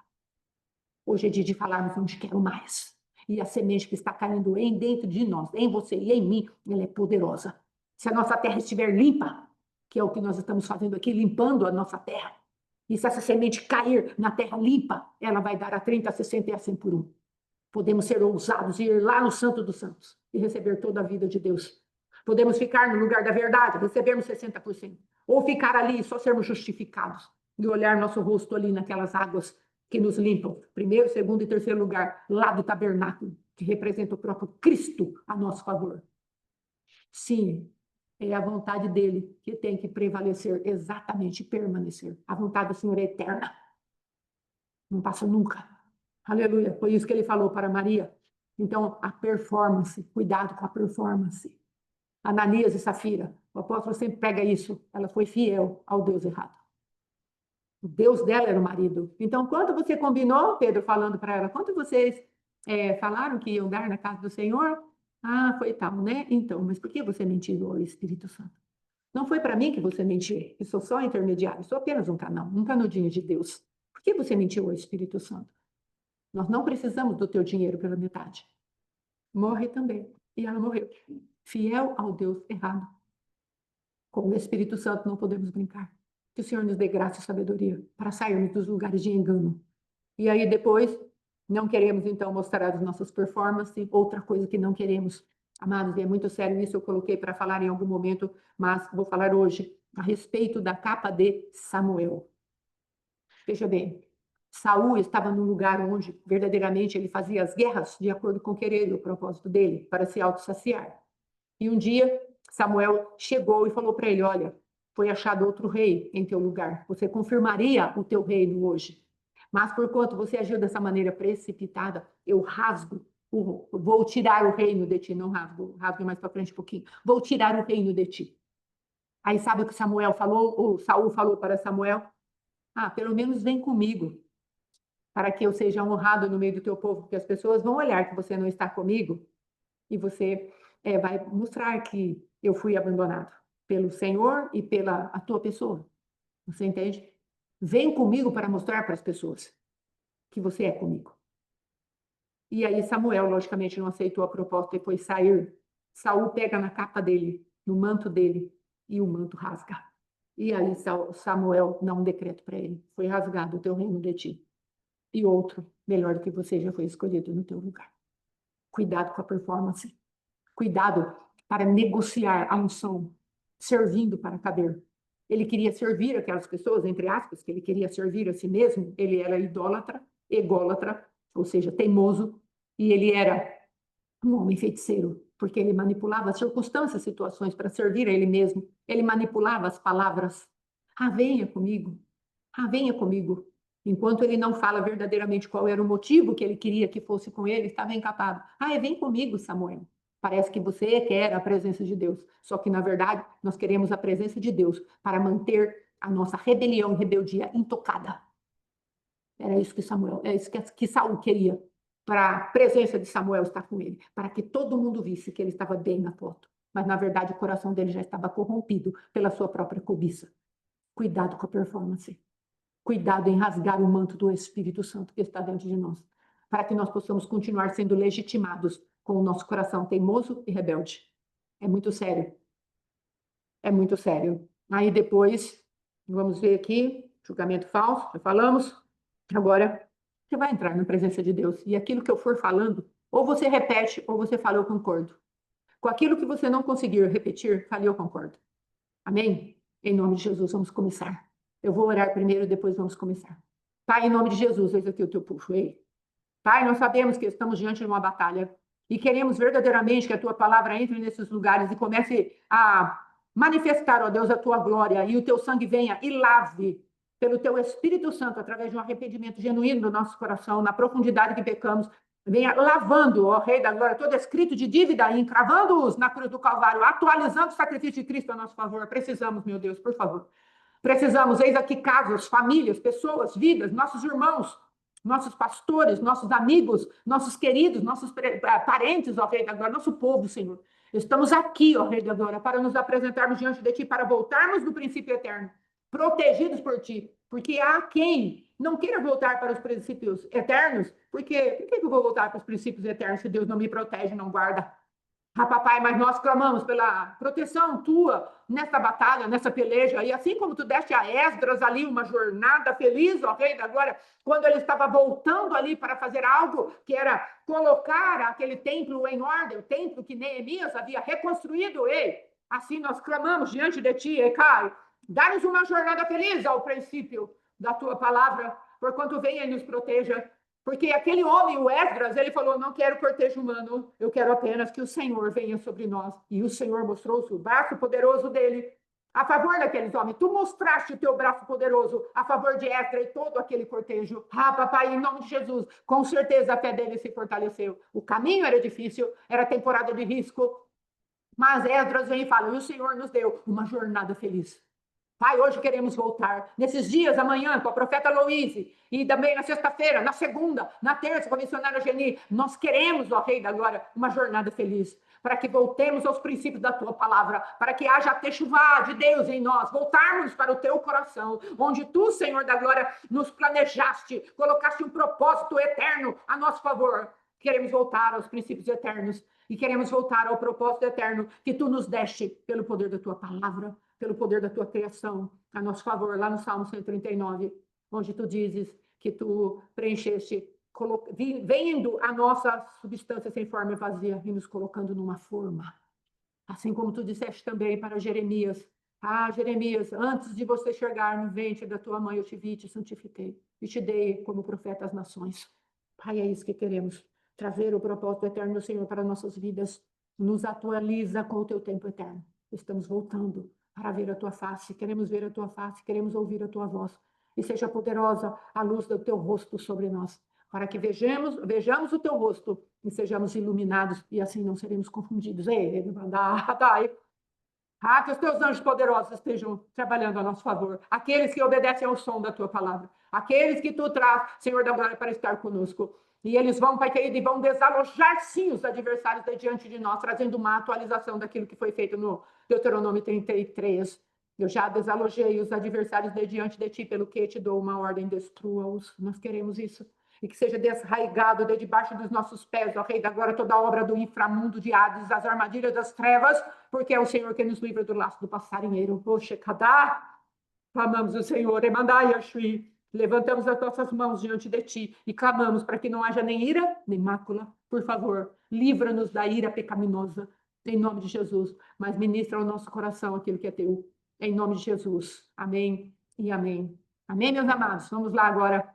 Hoje é dia de falarmos onde quero mais. E a semente que está caindo dentro de nós, em você e em mim, ela é poderosa. Se a nossa terra estiver limpa, que é o que nós estamos fazendo aqui, limpando a nossa terra, e se essa semente cair na terra limpa, ela vai dar a 30, a 60 e a 100 por 1. Podemos ser ousados e ir lá no Santo dos Santos e receber toda a vida de Deus. Podemos ficar no lugar da verdade, recebermos 60%. Ou ficar ali e só sermos justificados e olhar nosso rosto ali naquelas águas que nos limpam. Primeiro, segundo e terceiro lugar, lá do tabernáculo, que representa o próprio Cristo a nosso favor. Sim, é a vontade dele que tem que prevalecer, exatamente, permanecer. A vontade do Senhor é eterna. Não passa nunca. Aleluia. Foi isso que ele falou para Maria. Então, a performance, cuidado com a performance. Ananias e Safira, o apóstolo sempre pega isso. Ela foi fiel ao Deus errado. O Deus dela era o marido. Então, quanto você combinou, Pedro falando para ela, quanto vocês falaram que iam dar na casa do Senhor? Ah, foi tal, né? Então, mas por que você mentiu ao Espírito Santo? Não foi para mim que você mentiu. Eu sou só intermediário, sou apenas um canal, um canudinho de Deus. Por que você mentiu ao Espírito Santo? Nós não precisamos do teu dinheiro pela metade. Morre também. E ela morreu. Fiel ao Deus errado. Com o Espírito Santo não podemos brincar. Que o Senhor nos dê graça e sabedoria para sairmos dos lugares de engano. E aí depois, não queremos então mostrar as nossas performances, outra coisa que não queremos. Amados, e é muito sério isso, eu coloquei para falar em algum momento, mas vou falar hoje a respeito da capa de Samuel. Veja bem, Saul estava num lugar onde verdadeiramente ele fazia as guerras de acordo com o querer e o propósito dele, para se autossaciar. E um dia Samuel chegou e falou para ele: olha, foi achado outro rei em teu lugar. Você confirmaria o teu reino hoje. Mas por quanto você agiu dessa maneira precipitada, eu rasgo, vou tirar o reino de ti. Não rasgo, rasgo mais para frente um pouquinho. Vou tirar o reino de ti. Aí sabe o que Samuel falou, ou Saul falou para Samuel? Ah, pelo menos vem comigo, para que eu seja honrado no meio do teu povo, porque as pessoas vão olhar que você não está comigo e você vai mostrar que eu fui abandonado pelo Senhor e pela a tua pessoa. Você entende? Vem comigo para mostrar para as pessoas que você é comigo. E aí Samuel, logicamente, não aceitou a proposta e foi sair. Saul pega na capa dele, no manto dele, e o manto rasga. E aí Samuel dá um decreto para ele: foi rasgado o teu reino de ti. E outro, melhor do que você, já foi escolhido no teu lugar. Cuidado com a performance. Cuidado para negociar a unção, servindo para caber. Ele queria servir aquelas pessoas, entre aspas, que ele queria servir a si mesmo. Ele era idólatra, ególatra, ou seja, teimoso, e ele era um homem feiticeiro, porque ele manipulava as circunstâncias, situações para servir a ele mesmo. Ele manipulava as palavras. Ah, venha comigo. Ah, venha comigo. Enquanto ele não fala verdadeiramente qual era o motivo que ele queria que fosse com ele, estava encapado. Ah, vem comigo, Samuel. Parece que você quer a presença de Deus. Só que, na verdade, nós queremos a presença de Deus para manter a nossa rebelião e rebeldia intocada. Era isso que Samuel, é isso que Saul queria, para a presença de Samuel estar com ele, para que todo mundo visse que ele estava bem na foto. Mas, na verdade, o coração dele já estava corrompido pela sua própria cobiça. Cuidado com a performance. Cuidado em rasgar o manto do Espírito Santo que está dentro de nós, para que nós possamos continuar sendo legitimados com o nosso coração teimoso e rebelde. É muito sério. É muito sério. Aí depois, vamos ver aqui, julgamento falso, já falamos. Agora, você vai entrar na presença de Deus. E aquilo que eu for falando, ou você repete, ou você fala, eu concordo. Com aquilo que você não conseguir repetir, fale, eu concordo. Amém? Em nome de Jesus, vamos começar. Eu vou orar primeiro, depois vamos começar. Pai, em nome de Jesus, eis aqui o teu puxo. Ei. Pai, nós sabemos que estamos diante de uma batalha e queremos verdadeiramente que a tua palavra entre nesses lugares e comece a manifestar, ó Deus, a tua glória e o teu sangue venha e lave pelo teu Espírito Santo, através de um arrependimento genuíno do nosso coração, na profundidade que pecamos, venha lavando, ó Rei da Glória, todo escrito de dívida e encravando-os na cruz do Calvário, atualizando o sacrifício de Cristo a nosso favor. Precisamos, meu Deus, por favor. Precisamos, eis aqui casos, famílias, pessoas, vidas, nossos irmãos, nossos pastores, nossos amigos, nossos queridos, nossos parentes, ó Rei da Glória, nosso povo, Senhor. Estamos aqui, ó Rei da Glória, para nos apresentarmos diante de Ti, para voltarmos do princípio eterno, protegidos por Ti, porque há quem não queira voltar para os princípios eternos, porque por que eu vou voltar para os princípios eternos se Deus não me protege, não guarda? Ah, papai, mas nós clamamos pela proteção tua nessa batalha, nessa peleja, e assim como tu deste a Esdras ali uma jornada feliz, ó Rei da Glória, quando ele estava voltando ali para fazer algo que era colocar aquele templo em ordem, o templo que Neemias havia reconstruído, ei, assim nós clamamos diante de ti, Ecai, dá-nos uma jornada feliz ao princípio da tua palavra, porquanto venha e nos proteja. Porque aquele homem, o Esdras, ele falou, não quero cortejo humano, eu quero apenas que o Senhor venha sobre nós. E o Senhor mostrou o braço poderoso dele a favor daqueles homens. Tu mostraste o teu braço poderoso a favor de Esdras e todo aquele cortejo. Ah, papai, em nome de Jesus, com certeza a fé dele se fortaleceu. O caminho era difícil, era temporada de risco, mas Esdras vem e fala, e o Senhor nos deu uma jornada feliz. Pai, hoje queremos voltar. Nesses dias, amanhã, com a profeta Louise, e também na sexta-feira, na segunda, na terça, com a missionária Geni, nós queremos, ó Rei da Glória, uma jornada feliz, para que voltemos aos princípios da tua palavra, para que haja a techuvá de Deus em nós, voltarmos para o teu coração, onde tu, Senhor da Glória, nos planejaste, colocaste um propósito eterno a nosso favor. Queremos voltar aos princípios eternos e queremos voltar ao propósito eterno que tu nos deste pelo poder da tua palavra, pelo poder da tua criação, a nosso favor, lá no Salmo 139, onde tu dizes que tu preencheste, vendo a nossa substância sem forma e vazia e nos colocando numa forma. Assim como tu disseste também para Jeremias, Jeremias, antes de você chegar no ventre da tua mãe, eu te vi, te santifiquei e te dei como profeta às nações. Pai, é isso que queremos, trazer o propósito eterno do Senhor para nossas vidas. Nos atualiza com o teu tempo eterno. Estamos voltando para ver a tua face, queremos ver a tua face, queremos ouvir a tua voz. E seja poderosa a luz do teu rosto sobre nós, para que vejamos o teu rosto e sejamos iluminados, e assim não seremos confundidos. Que os teus anjos poderosos estejam trabalhando a nosso favor, aqueles que obedecem ao som da tua palavra, aqueles que tu traz, Senhor da glória, para estar conosco. E eles vão, Pai querido, e vão desalojar, sim, os adversários diante de nós, trazendo uma atualização daquilo que foi feito no Deuteronômio 33. Eu já desalojei os adversários diante de ti, pelo que te dou uma ordem, destrua-os. Nós queremos isso. E que seja desraigado de debaixo dos nossos pés, ó Rei da Glória, toda a obra do inframundo de Hades, das armadilhas das trevas, porque é o Senhor que nos livra do laço do passarinheiro. Clamamos o Senhor, Emandai, Yashui. Levantamos as nossas mãos diante de ti e clamamos para que não haja nem ira, nem mácula. Por favor, livra-nos da ira pecaminosa, em nome de Jesus. Mas ministra ao nosso coração aquilo que é teu, em nome de Jesus. Amém e amém. Amém, meus amados? Vamos lá agora.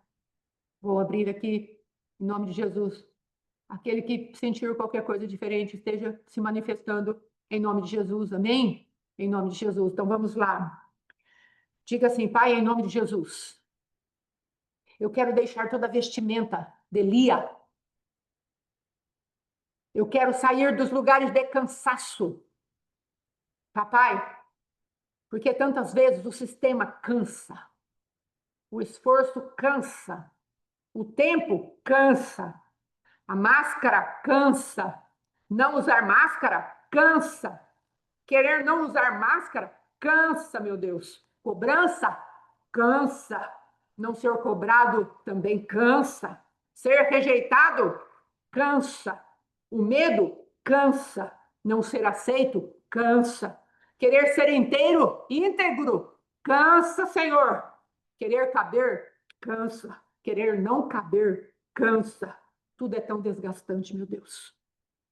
Vou abrir aqui, em nome de Jesus. Aquele que sentir qualquer coisa diferente esteja se manifestando em nome de Jesus. Amém? Em nome de Jesus. Então vamos lá. Diga assim, Pai, em nome de Jesus. Eu quero deixar toda a vestimenta de Lia. Eu quero sair dos lugares de cansaço. Papai, porque tantas vezes o sistema cansa. O esforço cansa. O tempo cansa. A máscara cansa. Não usar máscara cansa. Querer não usar máscara cansa, meu Deus. Cobrança cansa. Não ser cobrado também cansa. Ser rejeitado cansa. O medo cansa. Não ser aceito cansa. Querer ser inteiro, íntegro, cansa, Senhor. Querer caber cansa. Querer não caber cansa. Tudo é tão desgastante, meu Deus.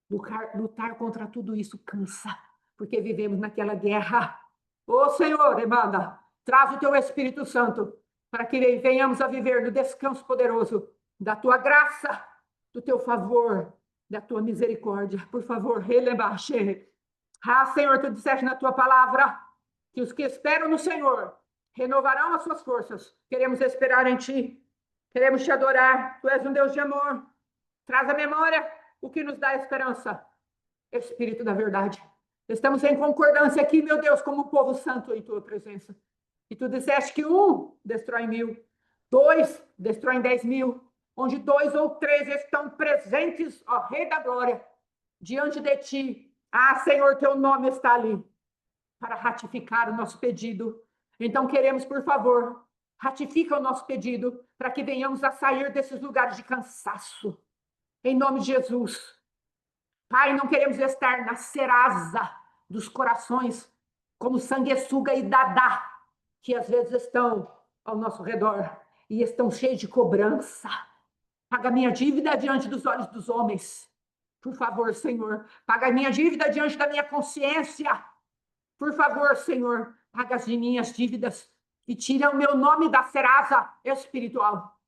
Lutar contra tudo isso cansa, porque vivemos naquela guerra. Ô Senhor, Emanda, traz o teu Espírito Santo para que venhamos a viver no descanso poderoso da tua graça, do teu favor, da tua misericórdia. Por favor, relevache. Senhor, tu disseste na tua palavra que os que esperam no Senhor renovarão as suas forças. Queremos esperar em ti, queremos te adorar. Tu és um Deus de amor. Traz à memória o que nos dá esperança. Espírito da verdade. Estamos em concordância aqui, meu Deus, como povo santo em tua presença. E tu disseste que 1 destrói 1000, 2 destrói 10.000, onde 2 ou 3 estão presentes, ó Rei da Glória, diante de ti. Senhor, teu nome está ali para ratificar o nosso pedido. Então queremos, por favor, ratifica o nosso pedido para que venhamos a sair desses lugares de cansaço. Em nome de Jesus. Pai, não queremos estar na serasa dos corações, como sanguessuga e dadá, que às vezes estão ao nosso redor e estão cheios de cobrança. Paga minha dívida diante dos olhos dos homens. Por favor, Senhor. Paga minha dívida diante da minha consciência. Por favor, Senhor. Paga as minhas dívidas e tira o meu nome da serasa espiritual.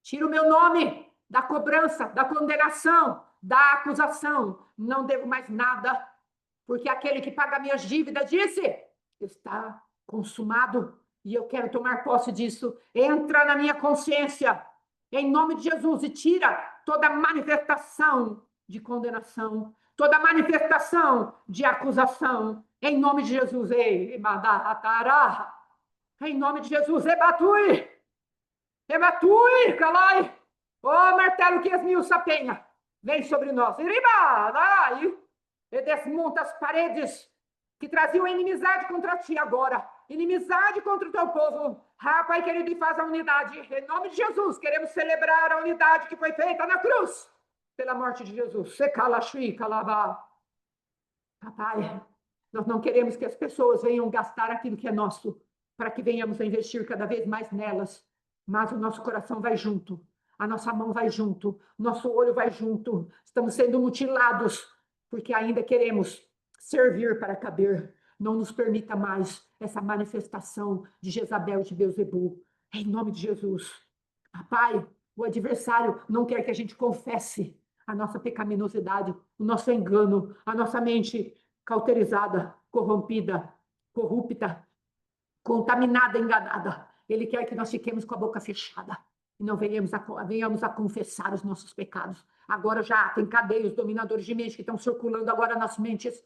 Tira o meu nome da cobrança, da condenação, da acusação. Não devo mais nada, porque aquele que paga minhas dívidas disse, está consumado, e eu quero tomar posse disso. Entra na minha consciência, em nome de Jesus, e tira toda manifestação de condenação, toda manifestação de acusação, em nome de Jesus. Em nome de Jesus, ebatui, calai. Ó martelo que esmiuça a penha, vem sobre nós. Iriba, dai, e desmonta as paredes que traziam inimizade contra ti agora. Inimizade contra o teu povo. Ah, Pai querido, e faz a unidade. Em nome de Jesus, queremos celebrar a unidade que foi feita na cruz. Pela morte de Jesus. Secalaxi, calabá. Papai, nós não queremos que as pessoas venham gastar aquilo que é nosso, para que venhamos a investir cada vez mais nelas. Mas o nosso coração vai junto, a nossa mão vai junto, nosso olho vai junto. Estamos sendo mutilados, porque ainda queremos servir para caber. Não nos permita mais essa manifestação de Jezabel e de Beelzebul. Em nome de Jesus. Papai, o adversário não quer que a gente confesse a nossa pecaminosidade, o nosso engano, a nossa mente cauterizada, corrompida, corrupta, contaminada, enganada. Ele quer que nós fiquemos com a boca fechada e não venhamos a confessar os nossos pecados. Agora já tem cadeias, dominadores de mente que estão circulando agora nas mentes,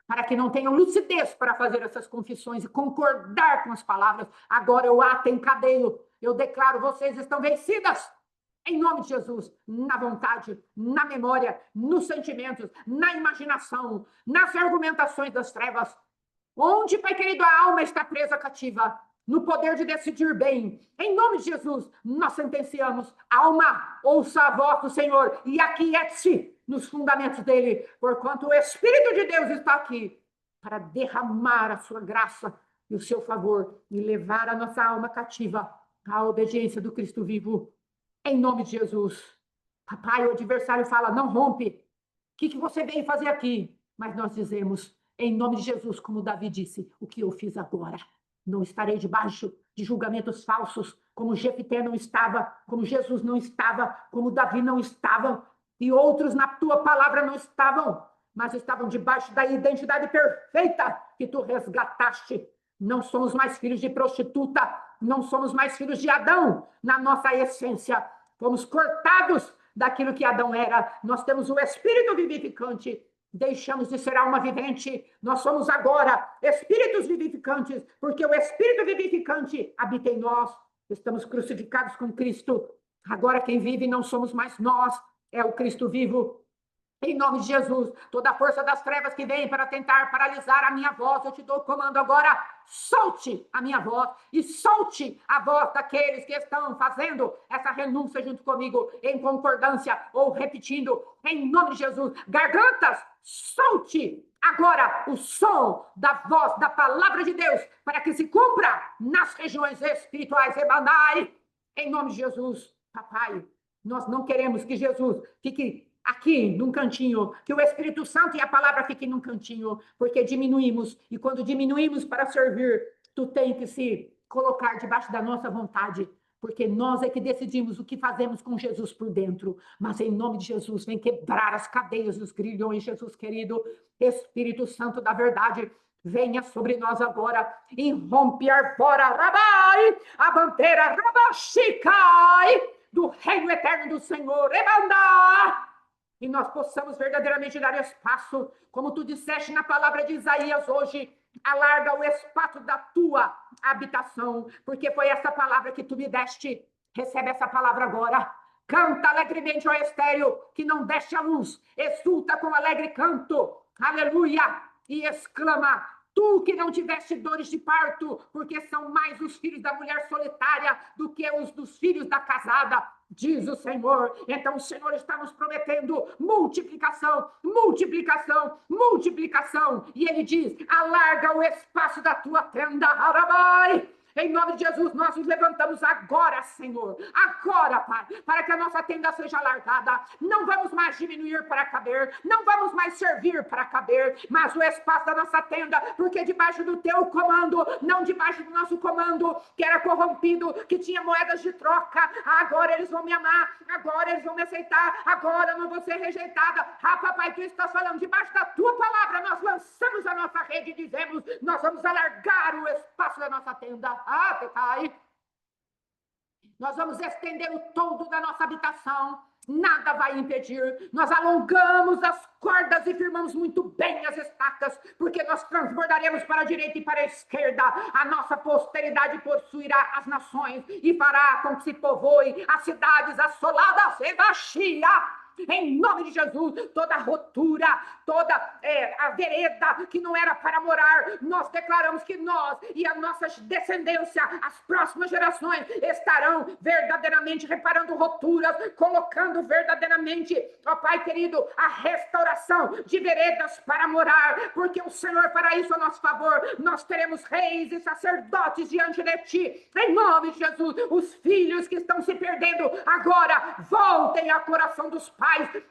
para que não tenham lucidez para fazer essas confissões e concordar com as palavras. Agora eu ato em cadeio, eu declaro, vocês estão vencidas. Em nome de Jesus, na vontade, na memória, nos sentimentos, na imaginação, nas argumentações das trevas. Onde, Pai querido, a alma está presa cativa, no poder de decidir bem. Em nome de Jesus, nós sentenciamos. Alma, ouça a voz do Senhor e aquiete-se nos fundamentos dele, porquanto o Espírito de Deus está aqui para derramar a sua graça e o seu favor e levar a nossa alma cativa à obediência do Cristo vivo. Em nome de Jesus. Papai, o adversário fala, não rompe. O que você veio fazer aqui? Mas nós dizemos, em nome de Jesus, como Davi disse, o que eu fiz agora. Não estarei debaixo de julgamentos falsos, como Jefté não estava, como Jesus não estava, como Davi não estava, e outros na tua palavra não estavam, mas estavam debaixo da identidade perfeita que tu resgataste. Não somos mais filhos de prostituta, não somos mais filhos de Adão na nossa essência. Fomos cortados daquilo que Adão era. Nós temos o Espírito vivificante. Deixamos de ser alma vivente. Nós somos agora espíritos vivificantes, porque o Espírito vivificante habita em nós. Estamos crucificados com Cristo. Agora quem vive não somos mais nós, é o Cristo vivo. Em nome de Jesus, toda a força das trevas que vem para tentar paralisar a minha voz, eu te dou o comando agora, solte a minha voz e solte a voz daqueles que estão fazendo essa renúncia junto comigo, em concordância ou repetindo, em nome de Jesus. Gargantas, solte agora o som da voz da palavra de Deus, para que se cumpra nas regiões espirituais. Ebanai, em nome de Jesus. Papai, nós não queremos que Jesus fique aqui num cantinho, que o Espírito Santo e a palavra fiquem num cantinho, porque diminuímos, e quando diminuímos para servir, tu tem que se colocar debaixo da nossa vontade, porque nós é que decidimos o que fazemos com Jesus por dentro. Mas em nome de Jesus, vem quebrar as cadeias dos grilhões, Jesus querido, Espírito Santo da verdade, venha sobre nós agora e rompe arbora, rabai, a bandeira, rabachicai, do reino eterno do Senhor, emanda, e nós possamos verdadeiramente dar espaço, como tu disseste na palavra de Isaías hoje, alarga o espaço da tua habitação, porque foi essa palavra que tu me deste. Recebe essa palavra agora. Canta alegremente, ó estéreo, que não deste a luz, exulta com alegre canto, aleluia, e exclama, tu que não tiveste dores de parto, porque são mais os filhos da mulher solitária do que os dos filhos da casada, diz o Senhor. Então o Senhor está nos prometendo multiplicação, multiplicação, multiplicação. E ele diz, alarga o espaço da tua tenda, Arabai. Em nome de Jesus, nós nos levantamos agora, Senhor. Agora, Pai, para que a nossa tenda seja alargada. Não vamos mais diminuir para caber. Não vamos mais servir para caber. Mas o espaço da nossa tenda, porque debaixo do teu comando, não debaixo do nosso comando, que era corrompido, que tinha moedas de troca. Agora eles vão me amar. Agora eles vão me aceitar. Agora eu não vou ser rejeitada. Ah, papai, tu estás falando debaixo da tua palavra. Nós lançamos a nossa rede e dizemos, nós vamos alargar o espaço da nossa tenda. Ah, Pai, nós vamos estender o todo da nossa habitação, nada vai impedir. Nós alongamos as cordas e firmamos muito bem as estacas. fracas, porque nós transbordaremos para a direita e para a esquerda. A nossa posteridade possuirá as nações e fará com que se povoe as cidades assoladas. Evachia! Em nome de Jesus, toda rotura, toda a vereda que não era para morar, nós declaramos que nós e a nossa descendência, as próximas gerações, estarão verdadeiramente reparando roturas, colocando verdadeiramente, ó Pai querido, a restauração de veredas para morar, porque o Senhor fará isso a nosso favor. Nós teremos reis e sacerdotes diante de Ti, em nome de Jesus. Os filhos que estão se perdendo agora, voltem ao coração dos pais,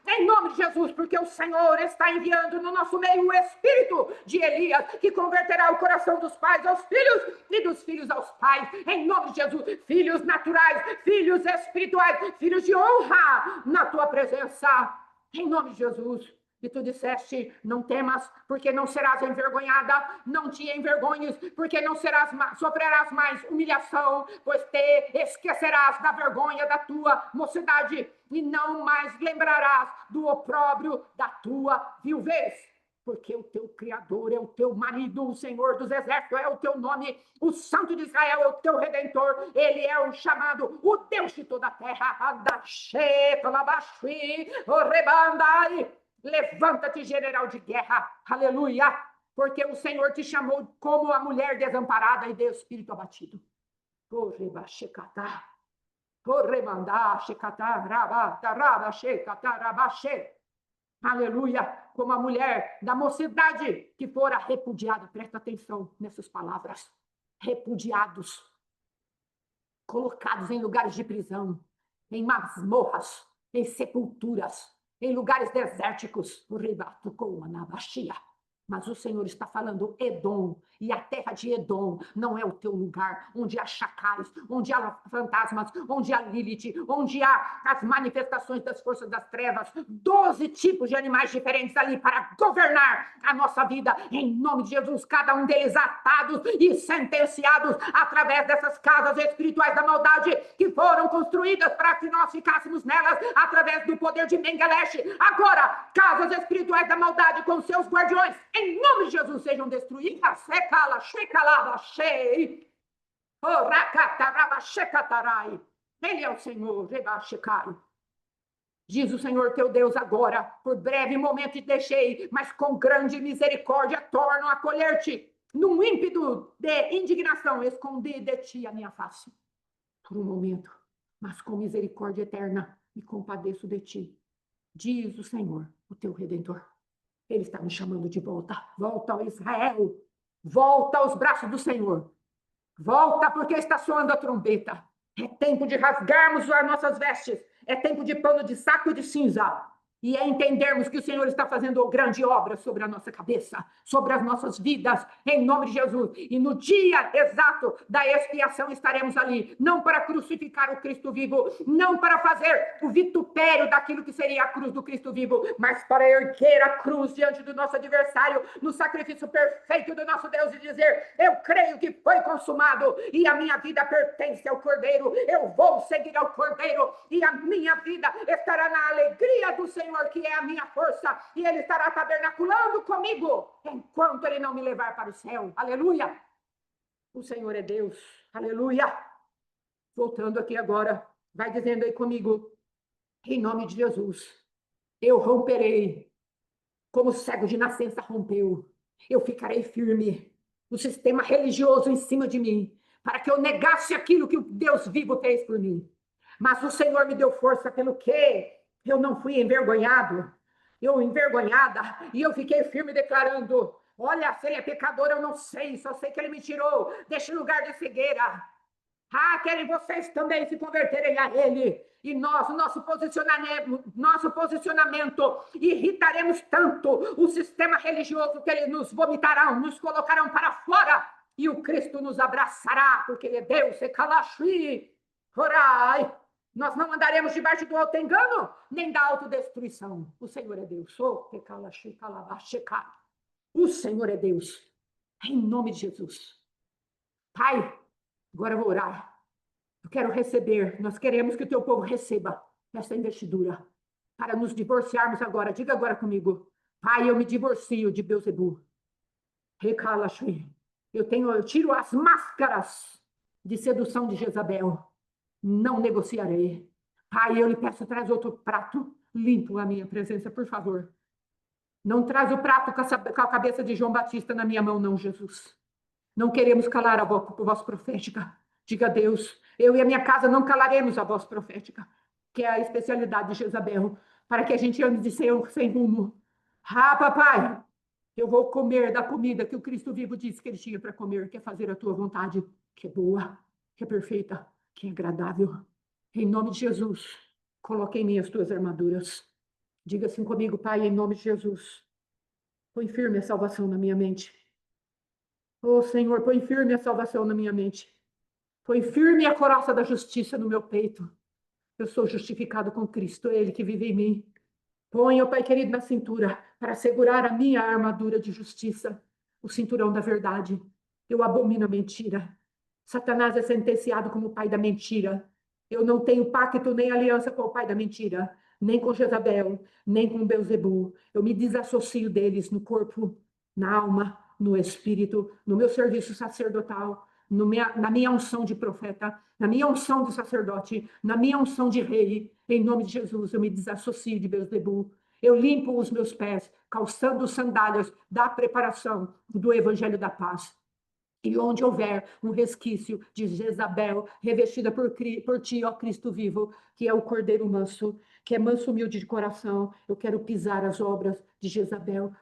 em nome de Jesus, porque o Senhor está enviando no nosso meio o espírito de Elias, que converterá o coração dos pais aos filhos e dos filhos aos pais, em nome de Jesus. Filhos naturais, filhos espirituais, filhos de honra na tua presença, em nome de Jesus. E tu disseste, não temas, porque não serás envergonhada, não te envergonhes, porque não sofrerás mais humilhação, pois te esquecerás da vergonha da tua mocidade, e não mais lembrarás do opróbrio da tua viuvez. Porque o teu Criador é o teu marido, o Senhor dos Exércitos é o teu nome, o Santo de Israel é o teu Redentor, ele é o chamado, o Deus de toda a terra. Adache, Talabaxi, Orebandai. Levanta-te, general de guerra, aleluia, porque o Senhor te chamou como a mulher desamparada e de espírito abatido. Aleluia, como a mulher da mocidade que fora repudiada. Presta atenção nessas palavras. Repudiados, colocados em lugares de prisão, em masmorras, em sepulturas, em lugares desérticos, mas o Senhor está falando Edom, e a terra de Edom não é o teu lugar, onde há chacais, onde há fantasmas, onde há Lilith, onde há as manifestações das forças das trevas, 12 tipos de animais diferentes ali para governar a nossa vida, em nome de Jesus, cada um deles atados e sentenciados através dessas casas espirituais da maldade que foram construídas para que nós ficássemos nelas, através do poder de Mengeleche. Agora, casas espirituais da maldade com seus guardiões, em nome de Jesus, sejam destruídas. Ele é o Senhor. Diz o Senhor teu Deus agora, por breve momento te deixei, mas com grande misericórdia torno a acolher-te. Num ímpeto de indignação, escondi de ti a minha face. Por um momento, mas com misericórdia eterna, me compadeço de ti. Diz o Senhor, o teu Redentor. Ele está me chamando de volta. Volta, ó Israel. Volta aos braços do Senhor. Volta, porque está soando a trombeta. É tempo de rasgarmos as nossas vestes. É tempo de pano de saco e de cinza. E é entendermos que o Senhor está fazendo grande obra sobre a nossa cabeça, sobre as nossas vidas, em nome de Jesus. E no dia exato da expiação estaremos ali, não para crucificar o Cristo vivo, não para fazer o vitupério daquilo que seria a cruz do Cristo vivo, mas para erguer a cruz diante do nosso adversário, no sacrifício perfeito do nosso Deus e dizer, eu creio que foi consumado e a minha vida pertence ao Cordeiro, eu vou seguir ao Cordeiro e a minha vida estará na alegria do Senhor, que é a minha força, e Ele estará tabernaculando comigo, enquanto Ele não me levar para o céu, aleluia, o Senhor é Deus, aleluia. Voltando aqui agora, vai dizendo aí comigo, em nome de Jesus, eu romperei, como o cego de nascença rompeu, eu ficarei firme, o sistema religioso em cima de mim, para que eu negasse aquilo que o Deus vivo fez por mim, mas o Senhor me deu força pelo quê? Eu não fui envergonhada, e eu fiquei firme declarando, olha, se ele é pecador, eu não sei, só sei que ele me tirou deste lugar de cegueira. Querem vocês também se converterem a ele, e nós, o nosso posicionamento, irritaremos tanto o sistema religioso que eles nos vomitarão, nos colocarão para fora, e o Cristo nos abraçará, porque ele é Deus, e Kalashi, orai. Nós não andaremos debaixo do auto-engano, nem da autodestruição. O Senhor é Deus. O Senhor é Deus. Em nome de Jesus. Pai, agora eu vou orar. Eu quero receber, nós queremos que o teu povo receba essa investidura, para nos divorciarmos agora. Diga agora comigo. Pai, eu me divorcio de Beelzebul. Recala, Shui. Eu tiro as máscaras de sedução de Jezabel. Não negociarei. Pai, eu lhe peço, traz outro prato limpo à minha presença, por favor. Não traz o prato com a cabeça de João Batista na minha mão, não, Jesus. Não queremos calar a voz profética. Diga a Deus, eu e a minha casa não calaremos a voz profética, que é a especialidade de Jezabel, para que a gente ande de sem rumo. Ah, papai, eu vou comer da comida que o Cristo vivo disse que ele tinha para comer, que é fazer a tua vontade, que é boa, que é perfeita, que é agradável. Em nome de Jesus, coloque em mim as tuas armaduras. Diga assim comigo, Pai, em nome de Jesus. Põe firme a salvação na minha mente. Oh, Senhor, põe firme a salvação na minha mente. Põe firme a coraça da justiça no meu peito. Eu sou justificado com Cristo, Ele que vive em mim. Põe, ó Pai querido, na cintura para segurar a minha armadura de justiça, o cinturão da verdade. Eu abomino a mentira. Satanás é sentenciado como o pai da mentira. Eu não tenho pacto nem aliança com o pai da mentira, nem com Jezabel, nem com Beuzebu. Eu me desassocio deles no corpo, na alma, no espírito, no meu serviço sacerdotal, na minha unção de profeta, na minha unção de sacerdote, na minha unção de rei. Em nome de Jesus, eu me desassocio de Beuzebu. Eu limpo os meus pés, calçando sandálias da preparação do evangelho da paz. E onde houver um resquício de Jezabel, revestida por ti, ó Cristo vivo, que é o Cordeiro manso, que é manso humilde de coração, eu quero pisar as obras de Jezabel,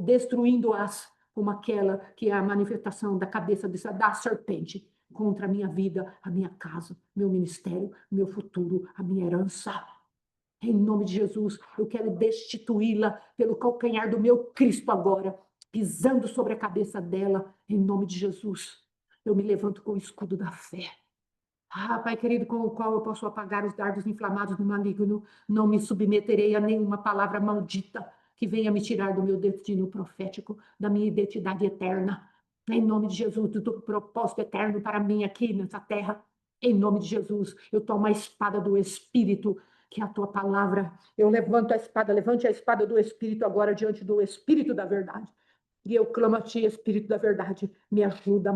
destruindo-as como aquela que é a manifestação da cabeça da serpente contra a minha vida, a minha casa, meu ministério, meu futuro, a minha herança. Em nome de Jesus, eu quero destituí-la pelo calcanhar do meu Cristo agora, pisando sobre a cabeça dela, em nome de Jesus. Eu me levanto com o escudo da fé. Ah, Pai querido, com o qual eu posso apagar os dardos inflamados do maligno, não me submeterei a nenhuma palavra maldita que venha me tirar do meu destino profético, da minha identidade eterna. Em nome de Jesus, do teu propósito eterno para mim aqui nessa terra. Em nome de Jesus, eu tomo a espada do Espírito, que é a tua palavra. Eu levanto a espada, levante a espada do Espírito agora diante do Espírito da verdade. E eu clamo a ti, Espírito da verdade, me ajuda a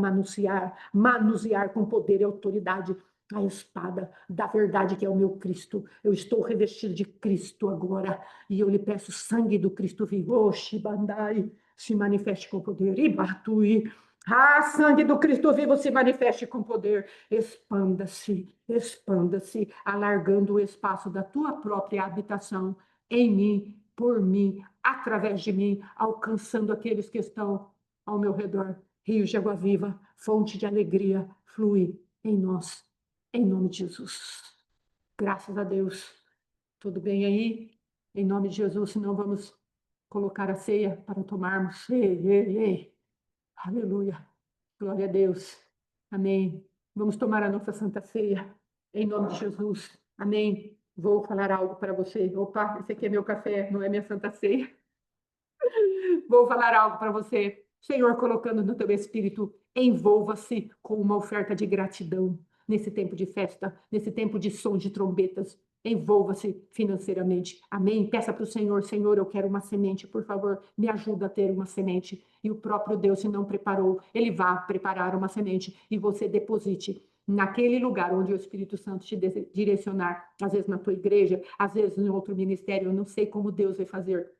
manusear com poder e autoridade a espada da verdade que é o meu Cristo. Eu estou revestido de Cristo agora e eu lhe peço sangue do Cristo vivo. Oh, Shibandai, se manifeste com poder. Ibatui. Ah, sangue do Cristo vivo se manifeste com poder. Expanda-se, expanda-se, alargando o espaço da tua própria habitação em mim, por mim, através de mim, alcançando aqueles que estão ao meu redor. Rio de água viva, fonte de alegria, flui em nós, em nome de Jesus. Graças a Deus. Tudo bem aí? Em nome de Jesus, senão vamos colocar a ceia para tomarmos. Ei, ei, ei. Aleluia. Glória a Deus. Amém. Vamos tomar a nossa santa ceia. Em nome de Jesus. Amém. Vou falar algo para você. Opa, esse aqui é meu café, não é minha santa ceia. Vou falar algo para você. Senhor, colocando no teu espírito, envolva-se com uma oferta de gratidão nesse tempo de festa, nesse tempo de som de trombetas. Envolva-se financeiramente. Amém? Peça para o Senhor, Senhor, eu quero uma semente, por favor, me ajuda a ter uma semente. E o próprio Deus, se não preparou, ele vai preparar uma semente e você deposite naquele lugar onde o Espírito Santo te direcionar, às vezes na tua igreja, às vezes em outro ministério, eu não sei como Deus vai fazer,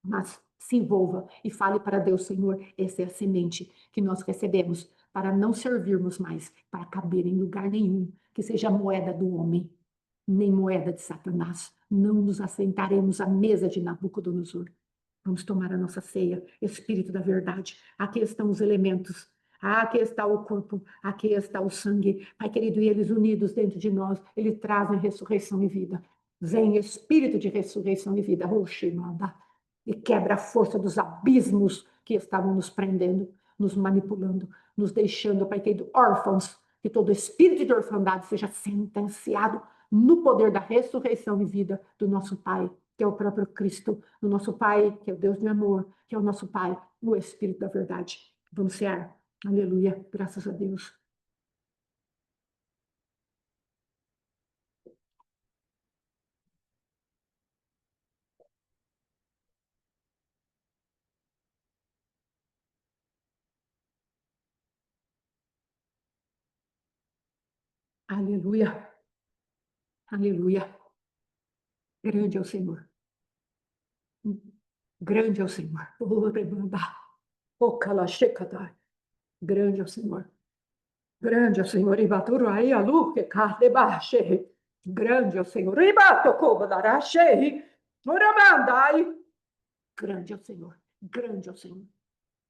mas se envolva e fale para Deus, Senhor, essa é a semente que nós recebemos para não servirmos mais, para caber em lugar nenhum, que seja moeda do homem, nem moeda de Satanás. Não nos assentaremos à mesa de Nabucodonosor. Vamos tomar a nossa ceia, Espírito da verdade. Aqui estão os elementos. Aqui está o corpo, aqui está o sangue. Pai querido, e eles unidos dentro de nós, eles trazem ressurreição e vida. Vem Espírito de ressurreição e vida. Oximada. E quebra a força dos abismos que estavam nos prendendo, nos manipulando, nos deixando, Pai querido, órfãos. Que todo espírito de orfandade seja sentenciado no poder da ressurreição e vida do nosso Pai, que é o próprio Cristo, do nosso Pai, que é o Deus de amor, que é o nosso Pai, o Espírito da verdade. Vamos cear. Aleluia. Graças a Deus. Aleluia. Aleluia. Grande é o Senhor. Grande é o Senhor. Orebanda. Okalaxecadai. Grande é o Senhor. Grande é o Senhor. Ibaturu aí a luz que carne baixe. Grande é o Senhor. Ibato como darachei. Oramandai. Grande é o Senhor. Grande é o Senhor.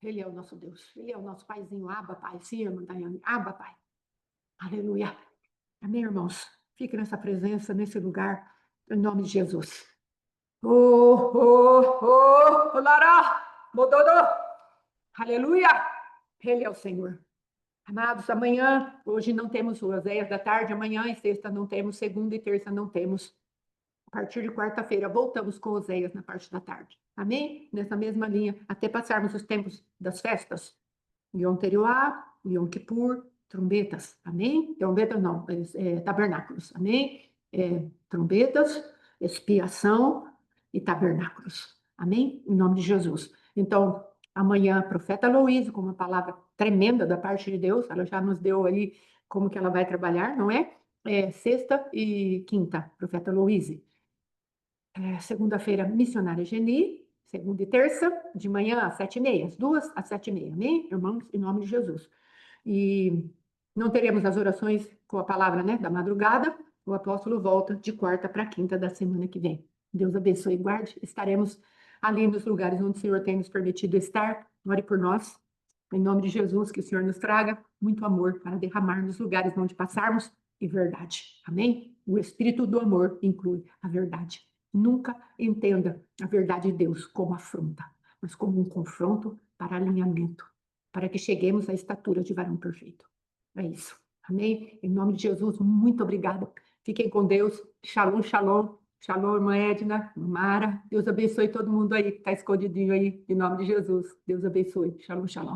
Ele é o nosso Deus. Ele é o nosso paizinho. Abba, Pai. Sim, irmã Daiane. Abba, Pai. Aleluia. Amém, irmãos? Fique nessa presença, nesse lugar, em nome de Jesus. Oh, oh, oh, lará, mododô. Aleluia. Ele é o Senhor. Amados, amanhã, hoje não temos Oséias da tarde, amanhã e sexta não temos, segunda e terça não temos. A partir de quarta-feira, voltamos com Oséias na parte da tarde. Amém? Nessa mesma linha, até passarmos os tempos das festas. Yom Teruah, Yom Kippur, trombetas. Amém? Trombetas não, tabernáculos. Amém? Trombetas, expiação e tabernáculos. Amém? Em nome de Jesus. Então, amanhã, a profeta Louise, com uma palavra tremenda da parte de Deus, ela já nos deu aí como que ela vai trabalhar, não é? Sexta e quinta, profeta Louise. Segunda-feira, missionária Geni, segunda e terça, de manhã às 7h30, as duas às 7h30, amém? Irmãos, em nome de Jesus. E não teremos as orações com a palavra, né, da madrugada, o apóstolo volta de quarta para quinta da semana que vem. Deus abençoe e guarde, estaremos ali nos lugares onde o Senhor tem nos permitido estar, ore por nós, em nome de Jesus, que o Senhor nos traga muito amor para derramar nos lugares onde passarmos e verdade, amém? O Espírito do amor inclui a verdade. Nunca entenda a verdade de Deus como afronta, mas como um confronto para alinhamento, para que cheguemos à estatura de varão perfeito. É isso. Amém? Em nome de Jesus, muito obrigada. Fiquem com Deus. Shalom, shalom. Shalom, irmã Edna, irmã Mara. Deus abençoe todo mundo aí que está escondidinho aí, em nome de Jesus. Deus abençoe. Shalom, shalom.